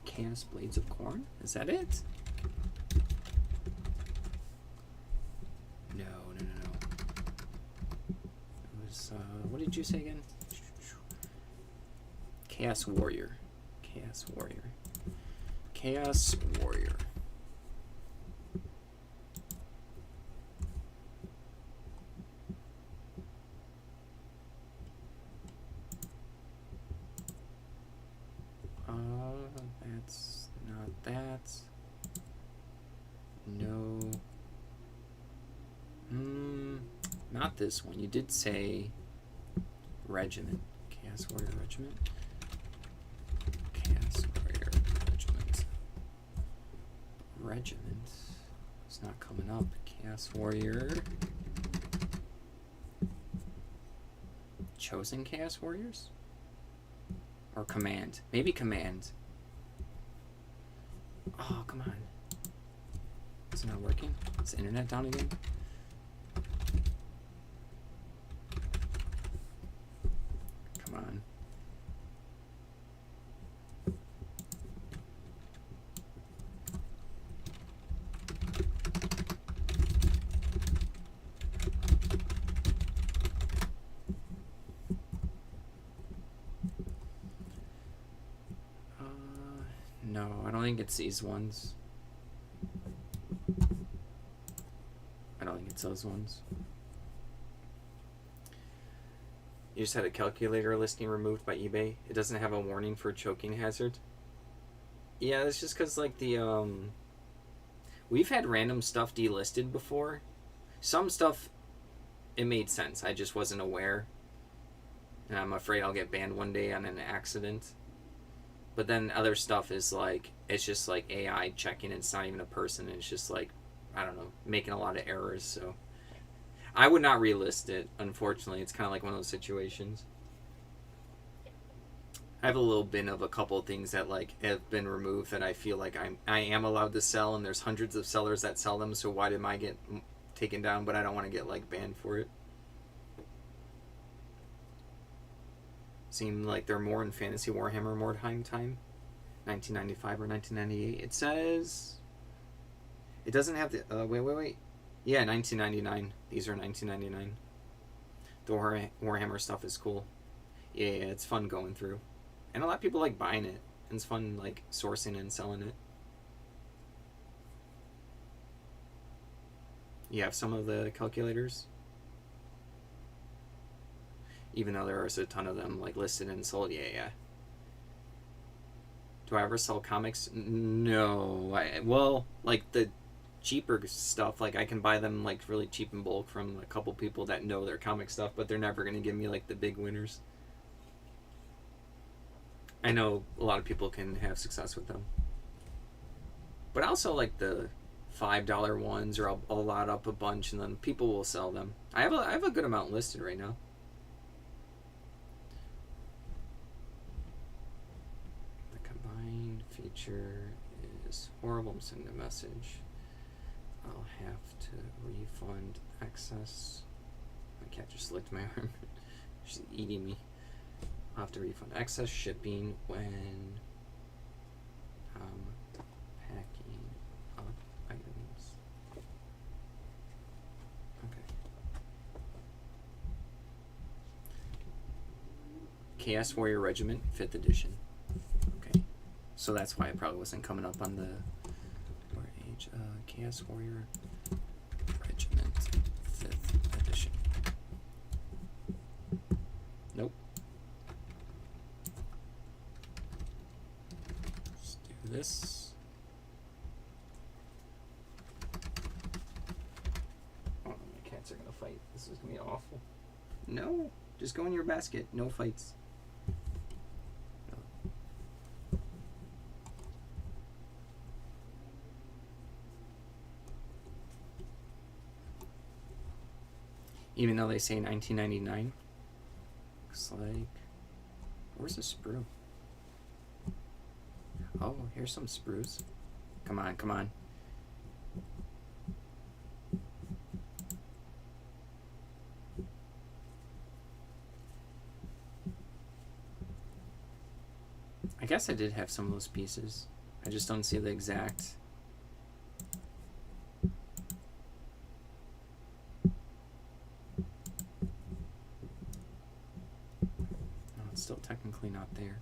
Chaos Blades of Corn? Is that it? No. It was, what did you say again? Chaos Warrior. Chaos Warrior. Chaos Warrior. That's not that. No. Not this one. You did say Regiment. Chaos Warrior Regiment. Chaos Warrior Regiment. Regiment. It's not coming up. Chaos Warrior. Chosen Chaos Warriors? Or Command. Maybe Command. Oh, come on. Is it not working? Is the internet down again? Come on. No, I don't think it's these ones. I don't think it's those ones. You just had a calculator listing removed by eBay. It doesn't have a warning for choking hazard. Yeah, it's just because, like, the, we've had random stuff delisted before. Some stuff, it made sense. I just wasn't aware. And I'm afraid I'll get banned one day on an accident. But then other stuff is like, it's just like AI checking, it's not even a person, it's just like, I don't know, making a lot of errors. So I would not relist it, unfortunately. It's kind of like one of those situations. I have a little bin of a couple of things that like have been removed that I feel like I am allowed to sell, and there's hundreds of sellers that sell them, so why did mine get taken down? But I don't want to get like banned for it. Seem like they're more in Fantasy Warhammer Mordheim time, 1995 or 1998. It says it doesn't have the wait. Yeah, 1999. These are 1999. The Warhammer stuff is cool. Yeah, it's fun going through, and a lot of people like buying it, and it's fun like sourcing and selling it. You have some of the calculators, even though there is a ton of them like listed and sold. Yeah. Do I ever sell comics? No. Well, like the cheaper stuff, like I can buy them like really cheap in bulk from a couple people that know their comic stuff, but they're never going to give me like the big winners. I know a lot of people can have success with them, but also like the $5 ones, or I'll lot up a bunch and then people will sell them. I have a good amount listed right now. The combined feature is horrible. I'm sending a message. I'll have to refund excess. My cat just licked my arm. She's eating me. I'll have to refund excess shipping when packing up items. Okay. Chaos Warrior Regiment, 5th edition. Okay. So that's why it probably wasn't coming up on the Chaos Warrior Regiment, 5th edition. Nope. Let's do this. Oh, my cats are gonna fight. This is gonna be awful. No, just go in your basket. No fights. Even though they say 1999. Looks like... Where's the sprue? Oh, here's some sprues. Come on, come on. guess I did have some of those pieces. I just don't see the exact. No, it's still technically not there.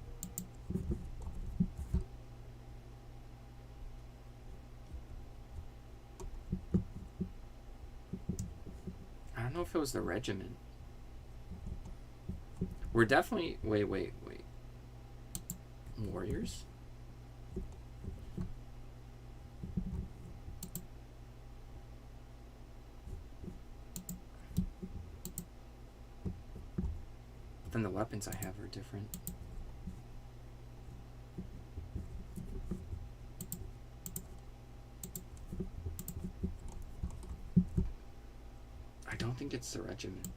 I don't know if it was the regiment. We're definitely... Wait. Warriors? But then the weapons I have are different. I don't think it's the regiment.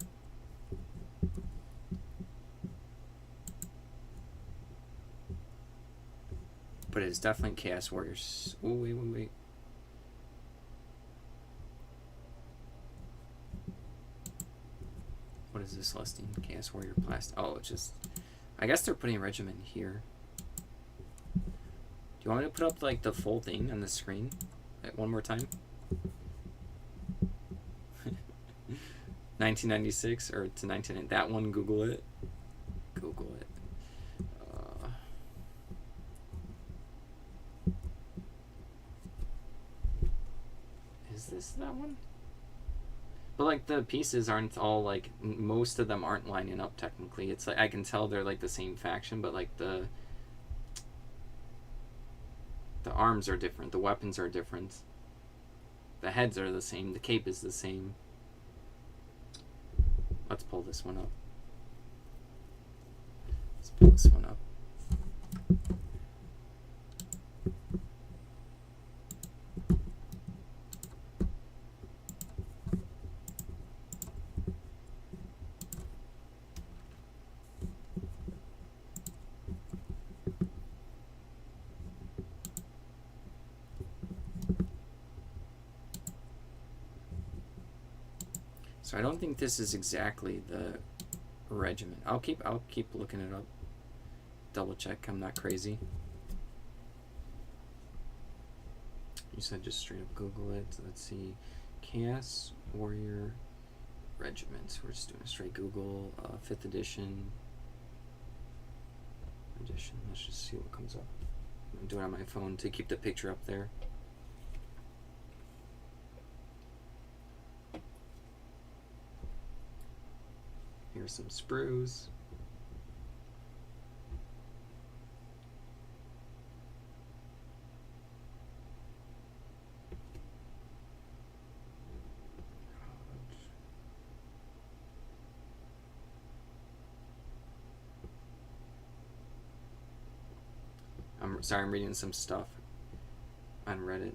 But it's definitely Chaos Warriors. Oh, wait. What is this listing? Chaos Warrior Plastic. Oh, it's just... I guess they're putting regiment here. Do you want me to put up, like, the full thing on the screen? One more time? 1996 or to 19... That one, Google it. Google it. Is this that one? But like the pieces aren't all like, most of them aren't lining up technically. It's like I can tell they're like the same faction, but like the arms are different, the weapons are different, the heads are the same, the cape is the same. Let's pull this one up. Let's pull this one up. So I don't think this is exactly the regiment. I'll keep looking it up. Double check I'm not crazy. You said just straight up Google it. So let's see. Chaos Warrior Regiment. We're just doing a straight Google. 5th edition. Let's just see what comes up. I'm doing it on my phone to keep the picture up there. Here's some sprues. I'm sorry, I'm reading some stuff on Reddit.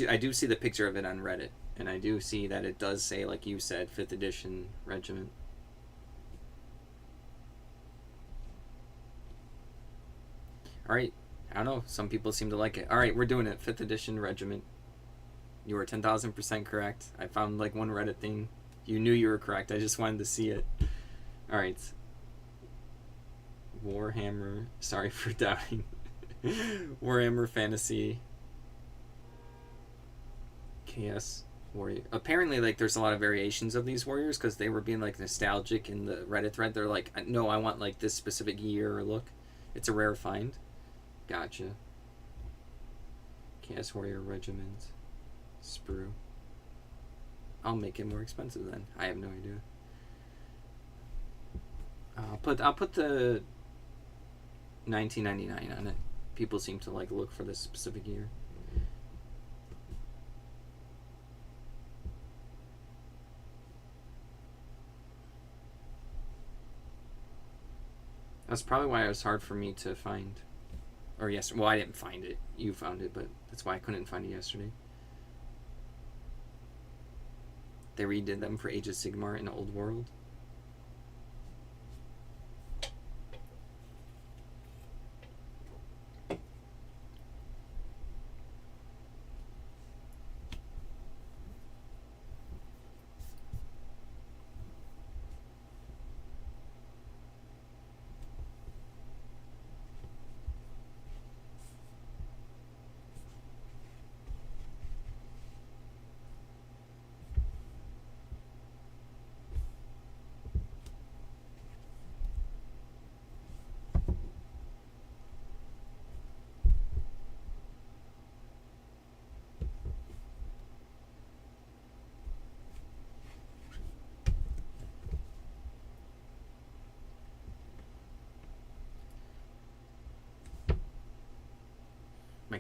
I do see the picture of it on Reddit, and I do see that it does say, like you said, 5th edition regiment. Alright, I don't know, some people seem to like it. Alright, we're doing it, 5th edition regiment. You were 10,000% correct. I found like one Reddit thing. You knew you were correct, I just wanted to see it. Alright. Warhammer, sorry for doubting. Warhammer Fantasy. Chaos Warrior. Apparently, like, there's a lot of variations of these warriors because they were being like nostalgic in the Reddit thread. They're like, no, I want like this specific year or look. It's a rare find. Gotcha. Chaos Warrior Regiment. Sprue. I'll make it more expensive then. I have no idea. I'll put the 1999 on it. People seem to like look for this specific year. That's probably why it was hard for me to find. Or yes, well, I didn't find it. You found it, but that's why I couldn't find it yesterday. They redid them for Age of Sigmar in Old World.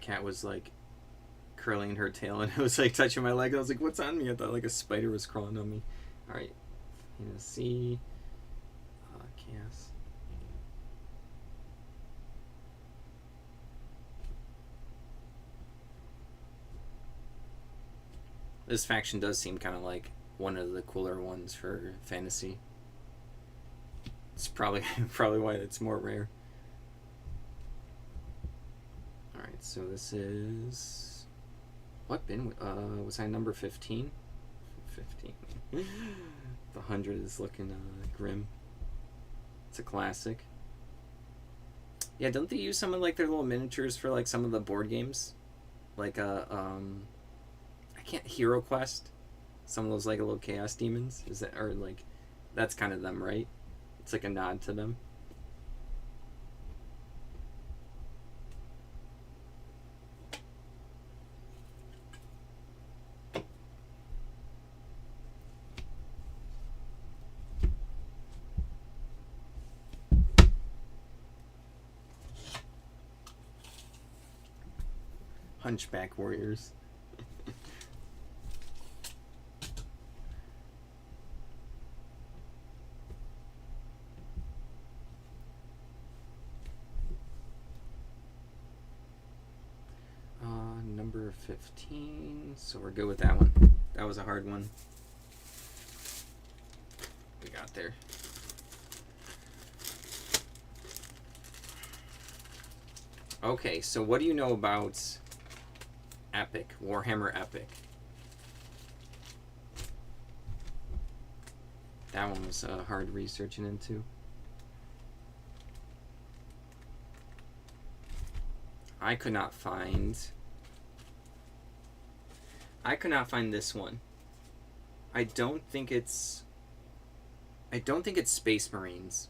cat was like curling her tail and it was like touching my leg. And I was like, what's on me? I thought like a spider was crawling on me. All right, C, chaos. This faction does seem kind of like one of the cooler ones for fantasy. It's probably why it's more rare. Alright, so this is... What bin? Was I number 15? 15. The 100 is looking grim. It's a classic. Yeah, don't they use some of like their little miniatures for like some of the board games? Like I can't... Hero Quest? Some of those like little chaos demons? Is that... Or like... That's kind of them, right? It's like a nod to them. Hunchback warriors. Number 15, so we're good with that one. That was a hard one. We got there. Okay, so what do you know about Epic, Warhammer Epic? That one was hard researching into. I could not find this one. I don't think it's Space Marines.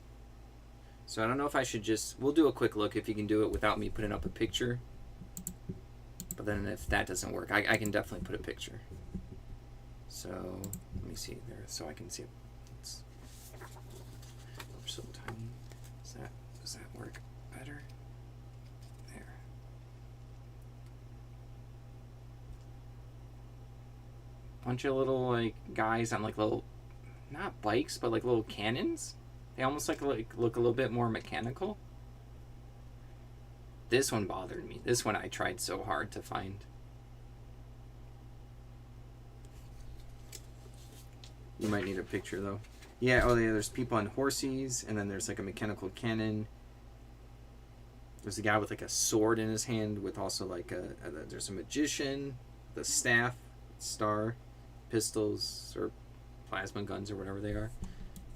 So I don't know if I should just... We'll do a quick look if you can do it without me putting up a picture. But then if that doesn't work, I can definitely put a picture. So let me see there so I can see it. We're so tiny. Does that work better? There. Bunch of little like guys on like little, not bikes, but like little cannons. They almost like look a little bit more mechanical. This one bothered me. This one I tried so hard to find. You might need a picture though. Yeah, oh yeah, there's people on horses, and then there's like a mechanical cannon. There's a guy with like a sword in his hand with also like there's a magician, the staff, star, pistols, or plasma guns or whatever they are.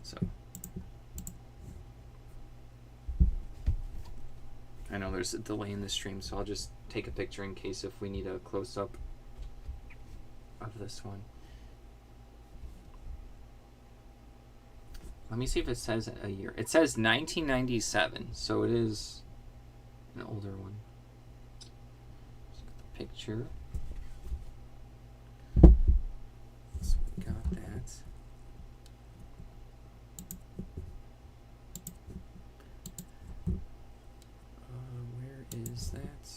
So I know there's a delay in the stream, so I'll just take a picture in case if we need a close-up of this one. Let me see if it says a year. It says 1997, so it is an older one. Let's get the picture. So we got that. Where is that?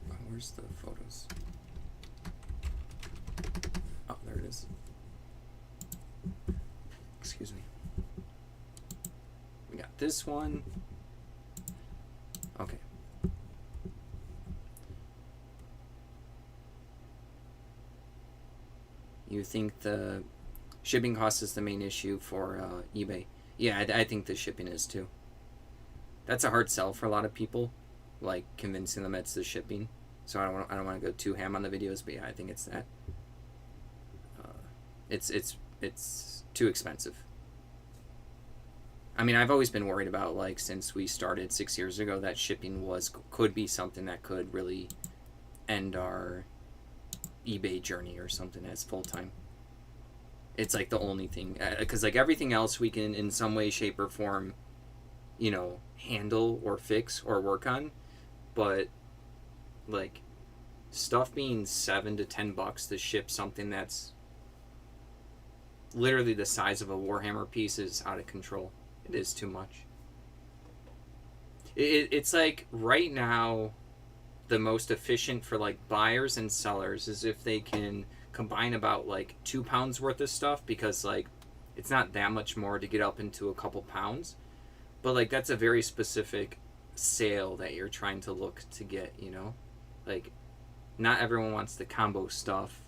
Oh, where's the photos? Oh, there it is. Excuse me. We got this one. Okay. You think the shipping cost is the main issue for eBay? Yeah, I think the shipping is too. That's a hard sell for a lot of people, like convincing them it's the shipping. So I don't want to go too ham on the videos, but yeah, I think it's that. It's too expensive. I mean, I've always been worried about, like, since we started 6 years ago, that shipping could be something that could really end our eBay journey or something as full-time. It's like the only thing, because like everything else we can in some way, shape, or form, you know, handle or fix or work on, but like stuff being $7 to $10 to ship something that's literally the size of a Warhammer piece is out of control. It is too much. It's like right now, the most efficient for like buyers and sellers is if they can combine about like 2 pounds worth of stuff, because like it's not that much more to get up into a couple pounds, but like that's a very specific sale that you're trying to look to get, you know? Like not everyone wants the combo stuff,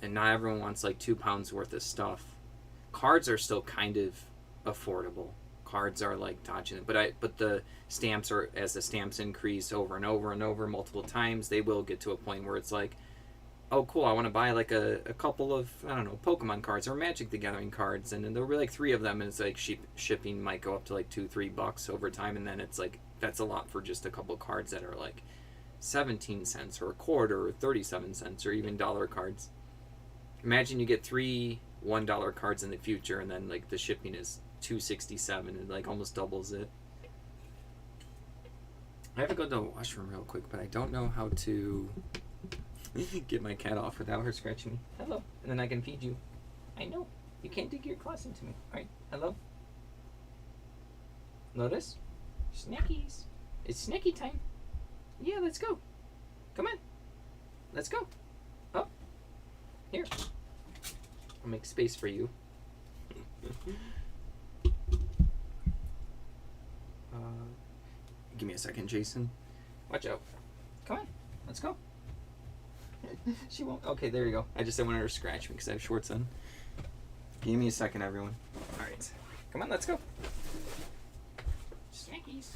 and not everyone wants like 2 pounds worth of stuff. Cards are still kind of affordable. Cards are like dodging it, but the stamps are, as the stamps increase over and over and over multiple times, they will get to a point where it's like, oh cool, I want to buy like a couple of, I don't know, Pokemon cards or Magic the Gathering cards, and then there'll be like 3 of them, and it's like shipping might go up to like $2-3 over time, and then it's like that's a lot for just a couple of cards that are like 17 cents or a quarter or 37 cents or even dollar cards. Imagine you get 3 $1 cards in the future, and then like the shipping is $2.67, and like almost doubles it. I have to go to the washroom real quick, but I don't know how to get my cat off without her scratching me. Hello. And then I can feed you. I know. You can't dig your claws into me. Alright. Hello. Lotus? Snackies. It's snacky time. Yeah, let's go. Come on. Let's go. Up. Here. I'll make space for you. Give me a second, Jason. Watch out. Come on. Let's go. She won't. Okay, there you go. I just didn't want her to scratch me because I have shorts on. Give me a second, everyone. Alright. Come on, let's go. Snackies.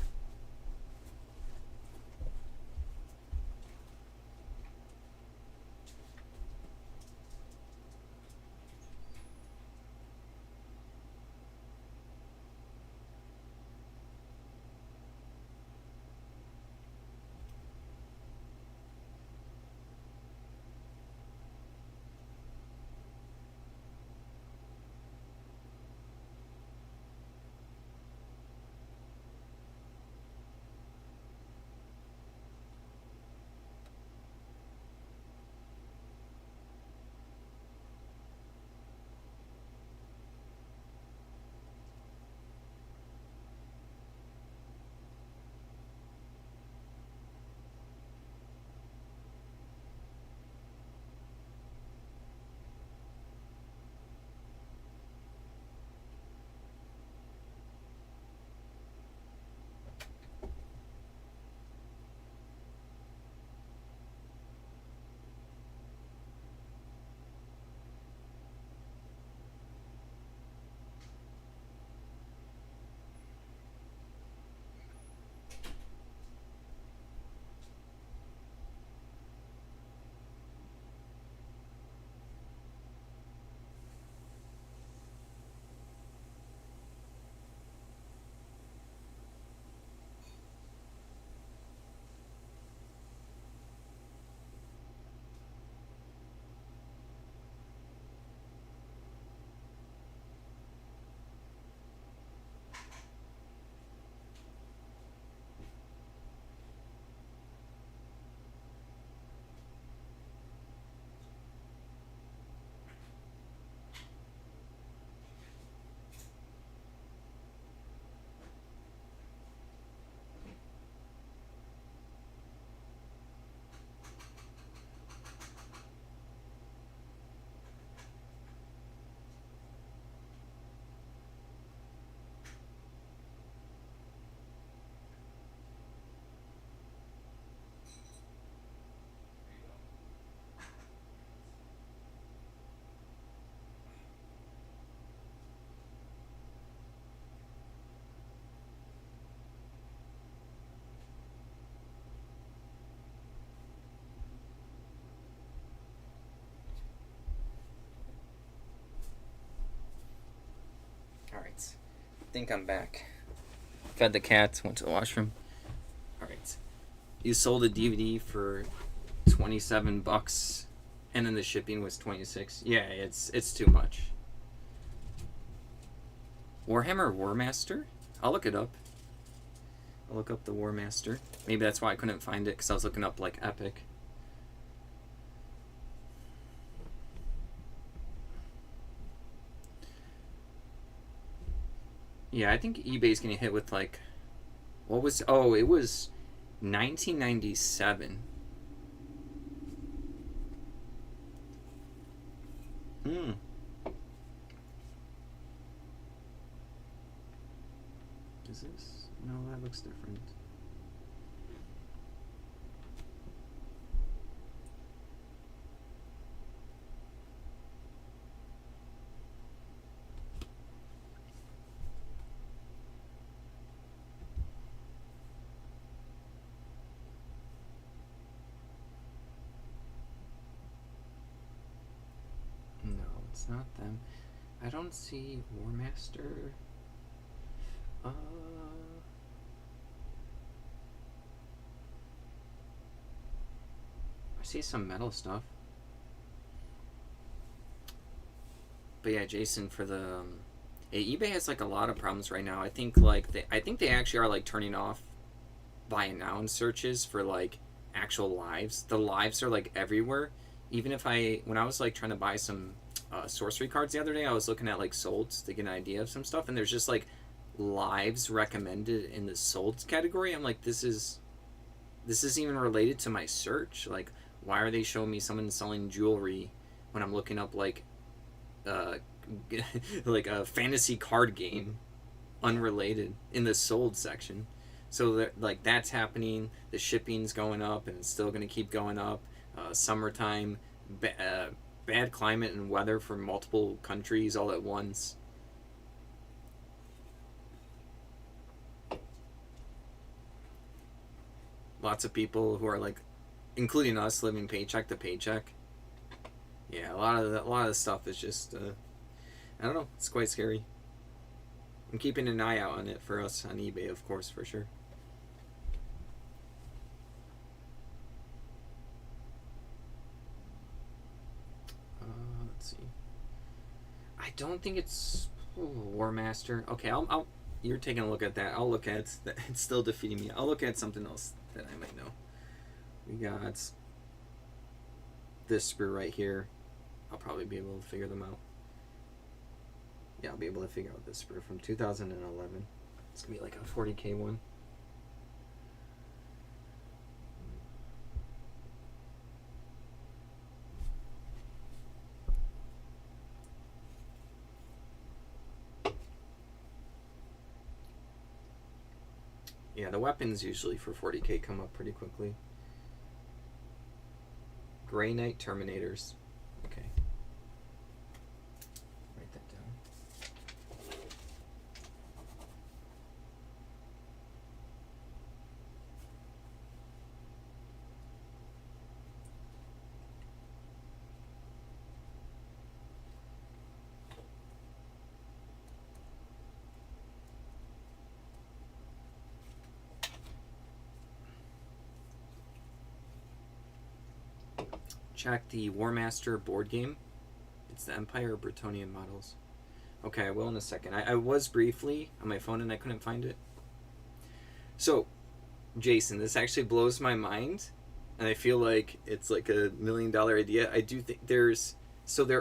Alright. I think I'm back. Fed the cats, went to the washroom. Alright. You sold a DVD for $27 and then the shipping was $26. Yeah, it's too much. Warhammer Warmaster? I'll look it up. I'll look up the Warmaster. Maybe that's why I couldn't find it, because I was looking up like Epic. Yeah, I think eBay's getting hit with like What was... Oh, it was 1997. Hmm. Is this... No, that looks different. No, it's not them. I don't see Warmaster. I see some metal stuff. But yeah, Jason, for the eBay has like a lot of problems right now. I think they actually are like turning off buy it now searches for like actual lives. The lives are like everywhere. Even if when I was like trying to buy some sorcery cards the other day, I was looking at like solds to get an idea of some stuff, and there's just like lives recommended in the solds category. I'm like, this is even related to my search. Like, why are they showing me someone selling jewelry when I'm looking up like uh like a fantasy card game unrelated in the sold section? So that, like, that's happening. The shipping's going up, and it's still going to keep going up. Summertime, bad climate and weather for multiple countries all at once. Lots of people who are like, including us, living paycheck to paycheck. Yeah, a lot of the stuff is just, I don't know. It's quite scary. I'm keeping an eye out on it for us on eBay, of course, for sure. Let's see. I don't think it's War Master. Okay, I'll. You're taking a look at that. I'll look at it. It's still defeating me. I'll look at something else that I might know. We got this sprue right here. I'll probably be able to figure them out. Yeah, I'll be able to figure out this sprue from 2011. It's gonna be like a 40K one. Yeah, the weapons usually for 40K come up pretty quickly. Grey Knight Terminators. Okay. Write that down. Check the Warmaster board game. It's the Empire Bretonnian models. Okay, I will in a second. I was briefly on my phone and I couldn't find it. So, Jason, this actually blows my mind, and I feel like it's like a $1 million idea. I do think there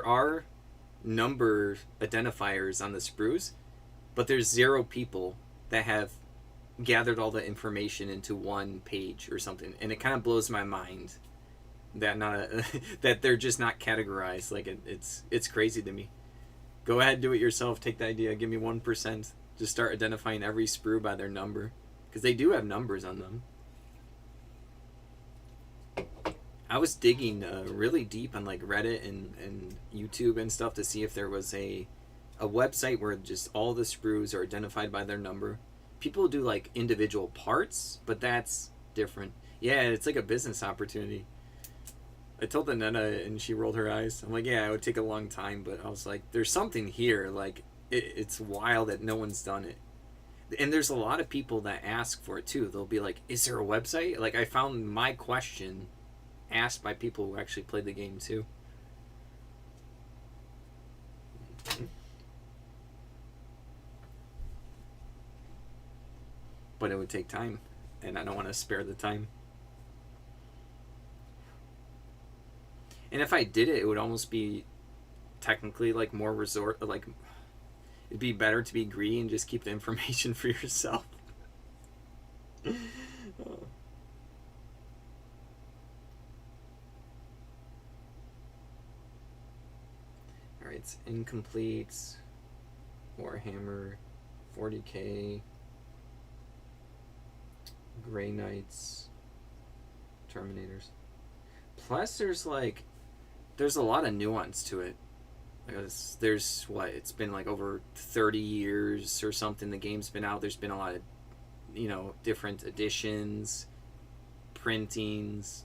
are number identifiers on the sprues, but there's 0 people that have gathered all the information into one page or something, and it kind of blows my mind that that they're just not categorized. Like, it's crazy to me. Go ahead, do it yourself. Take the idea. Give me 1%. Just start identifying every sprue by their number, because they do have numbers on them. I was digging really deep on like Reddit and YouTube and stuff to see if there was a website where just all the sprues are identified by their number. People do like individual parts, but that's different. Yeah, it's like a business opportunity. I told the Nana and she rolled her eyes. I'm like, yeah, it would take a long time, but I was like, there's something here. Like, it's wild that no one's done it. And there's a lot of people that ask for it too. They'll be like, is there a website? Like, I found my question asked by people who actually played the game too. But it would take time, and I don't want to spare the time. And if I did it, it would almost be technically like more resort. Like, it'd be better to be greedy and just keep the information for yourself. Alright, incomplete. Warhammer 40k. Grey Knights. Terminators. Plus, there's a lot of nuance to it. There's what, it's been like over 30 years or something the game's been out. There's been a lot of, different editions, printings,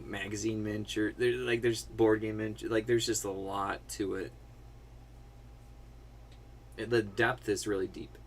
magazine miniature. There's board game miniature. There's just a lot to it. The depth is really deep.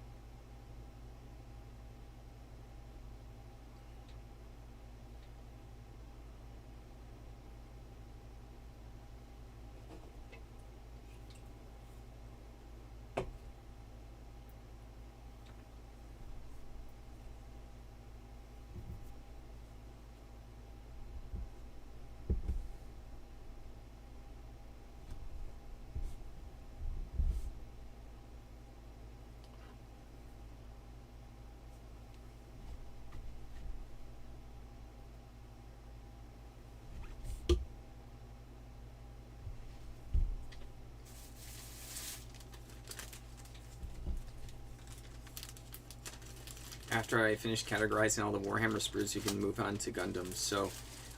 After I finish categorizing all the Warhammer sprues, you can move on to Gundam. So,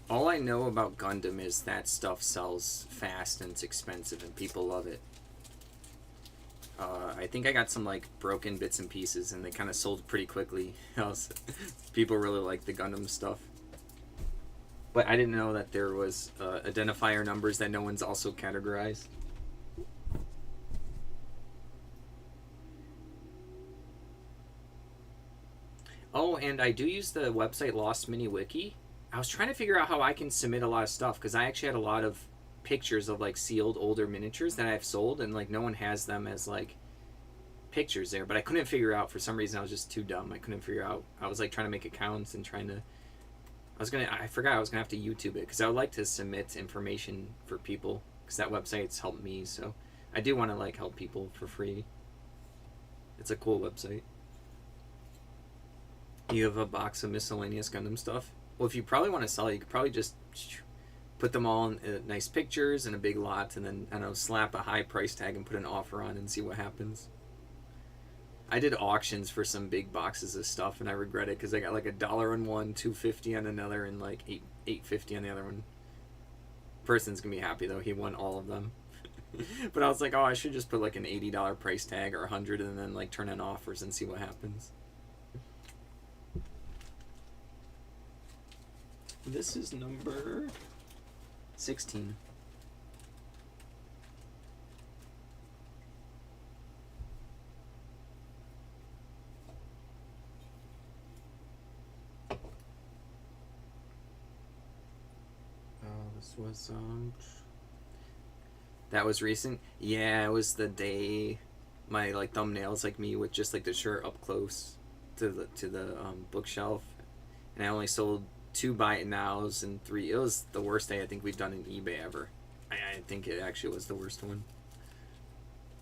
all I know about Gundam is that stuff sells fast and it's expensive and people love it. I think I got some broken bits and pieces and they kind of sold pretty quickly. People really like the Gundam stuff. But I didn't know that there was identifier numbers that no one's also categorized. Oh, and I do use the website Lost Mini Wiki. I was trying to figure out how I can submit a lot of stuff because I actually had a lot of pictures of sealed older miniatures that I've sold, and no one has them as pictures there. But I couldn't figure out, for some reason I was just too dumb. I couldn't figure out. I was trying to make accounts and trying to. I forgot I was gonna have to YouTube it because I would like to submit information for people because that website's helped me. So I do want to help people for free. It's a cool website. You have a box of miscellaneous Gundam stuff. Well, if you probably want to sell it, you could probably just put them all in nice pictures in a big lot, and then, I don't know, slap a high price tag and put an offer on and see what happens. I did auctions for some big boxes of stuff, and I regret it because I got $1 on one, $2.50 on another, and $8.50 on the other one. Person's gonna be happy though; he won all of them. But I was like, oh, I should just put an $80 price tag or $100, and then turn in offers and see what happens. This is number 16. This was that was recent. Yeah, it was the day my thumbnails me with just the shirt up close to the bookshelf, and I only sold 2 buy it nows and 3. It was the worst day I think we've done in eBay ever. I think it actually was the worst one.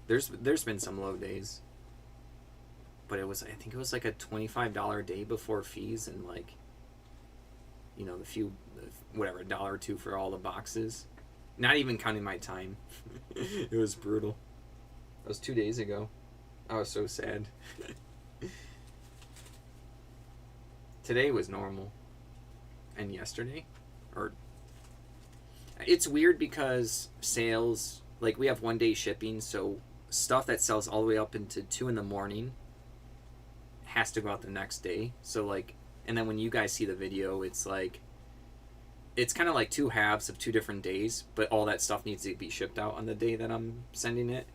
There's been some low days, but I think it was a $25 day before fees and the few, whatever, $1 or $2 for all the boxes, not even counting my time. It was brutal. That was 2 days ago. I was so sad. Today was normal. And yesterday, it's weird because sales, we have 1 day shipping, so stuff that sells all the way up into 2 in the morning has to go out the next day. So and then when you guys see the video, it's it's kind of 2 halves of 2 different days, but all that stuff needs to be shipped out on the day that I'm sending it.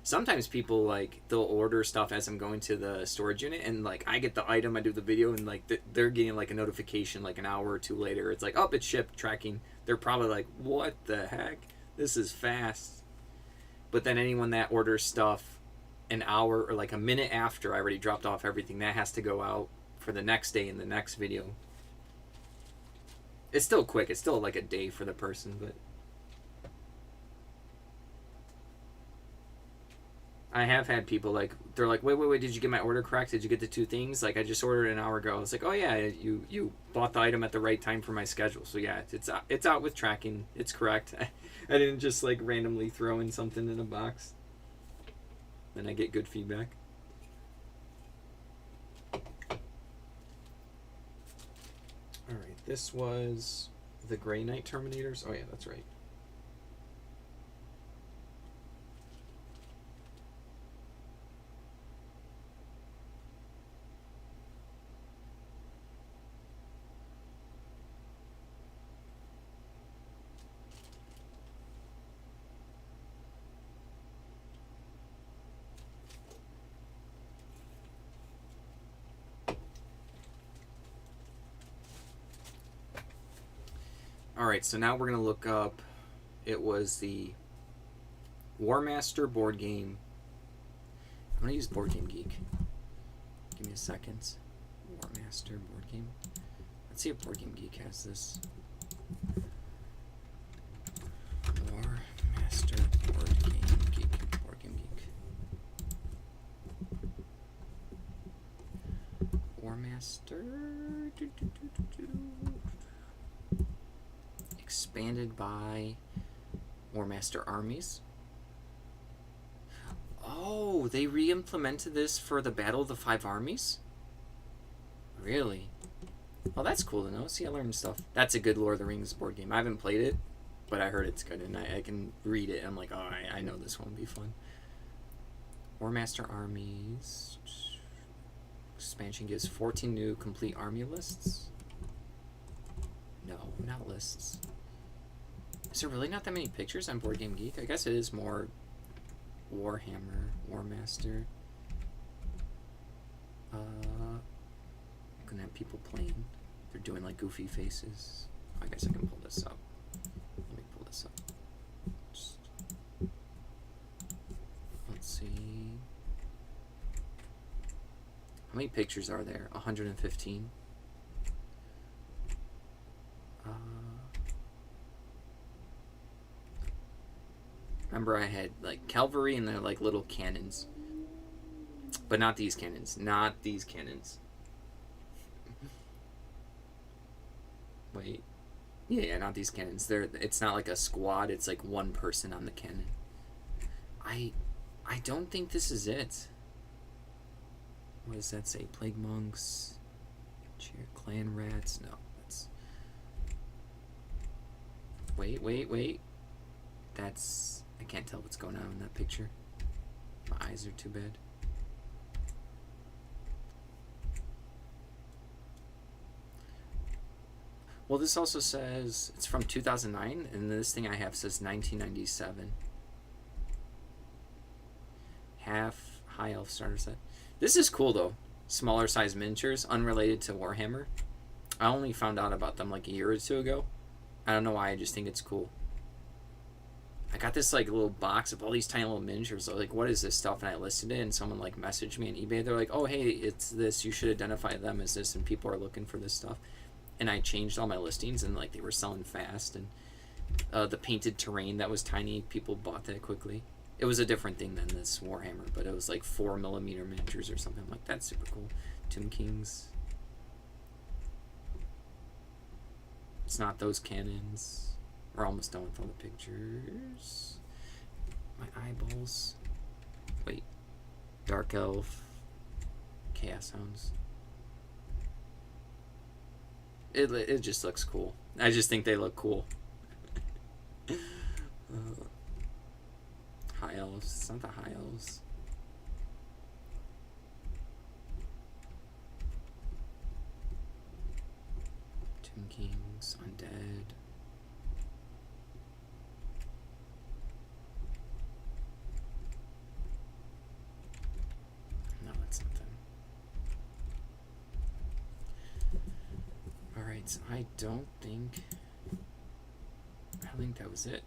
Sometimes people they'll order stuff as I'm going to the storage unit, and I get the item, I do the video, and they're getting a notification an hour or 2 later. It's oh, it's shipped, tracking. They're probably what the heck? This is fast. But then anyone that orders stuff an hour or a minute after I already dropped off everything, that has to go out for the next day in the next video. It's still quick. It's still a day for the person, but I have had people like, they're like, wait, did you get my order correct? Did you get the two things? Like, I just ordered an hour ago. It's like, oh yeah, you bought the item at the right time for my schedule. So yeah, it's out with tracking. It's correct. I didn't just like randomly throw in something in a box. Then I get good feedback. All right, this was the Grey Knight Terminators. Oh yeah, that's right. Alright, so now we're going to look up, it was the Warmaster board game. I'm going to use Board Game Geek. Give me a second. Warmaster board game. Let's see if Board Game Geek has this. Warmaster board game geek. Board Game Geek. Warmaster. Expanded by Warmaster Armies. Oh, they re-implemented this for the Battle of the Five Armies? Really? Well, that's cool to know. See, I learned stuff. That's a good Lord of the Rings board game. I haven't played it, but I heard it's good, and I can read it. I'm like, oh, I know this one will be fun. Warmaster Armies. Expansion gives 14 new complete army lists. No, not lists. Is there really not that many pictures on Board Game Geek? I guess it is more Warhammer, Warmaster. Gonna have people playing. They're doing like goofy faces. I guess I can pull this up. Let me pull this up. Just, let's see. How many pictures are there? 115. Remember, I had like cavalry and they're like little cannons, but not these cannons. Not these cannons. Wait, yeah, not these cannons. It's not like a squad. It's like one person on the cannon. I don't think this is it. What does that say? Plague monks, clan rats. No, that's. Wait. That's. I can't tell what's going on in that picture. My eyes are too bad. Well, this also says it's from 2009, and this thing I have says 1997. Half high elf starter set. This is cool though. Smaller size miniatures, unrelated to Warhammer. I only found out about them like a year or two ago. I don't know why. I just think it's cool. I got this like little box of all these tiny little miniatures. So, like, what is this stuff? And I listed it, and someone like messaged me on eBay. They're like, "Oh, hey, it's this. You should identify them as this." And people are looking for this stuff. And I changed all my listings, and like they were selling fast. And the painted terrain that was tiny, people bought that quickly. It was a different thing than this Warhammer, but it was like 4mm miniatures or something. I'm like, that's super cool. Tomb Kings. It's not those cannons. We're almost done with all the pictures. My eyeballs. Wait. Dark Elf. Chaos Hounds. It just looks cool. I just think they look cool. High Elves. It's not the High Elves. Tomb Kings. Undead. No, that's not them. Alright, I don't think that was it.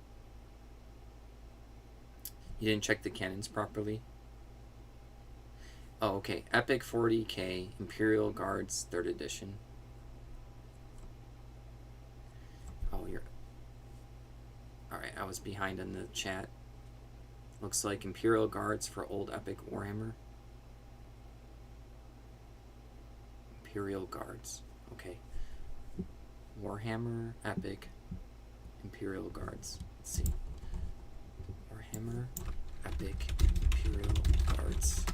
You didn't check the cannons properly? Oh, okay. Epic 40K Imperial Guards 3rd edition. Oh, you're... Alright, I was behind in the chat. Looks like Imperial Guards for Old Epic Warhammer. Imperial Guards. Okay. Warhammer Epic Imperial Guards. Let's see. Warhammer Epic Imperial Guards.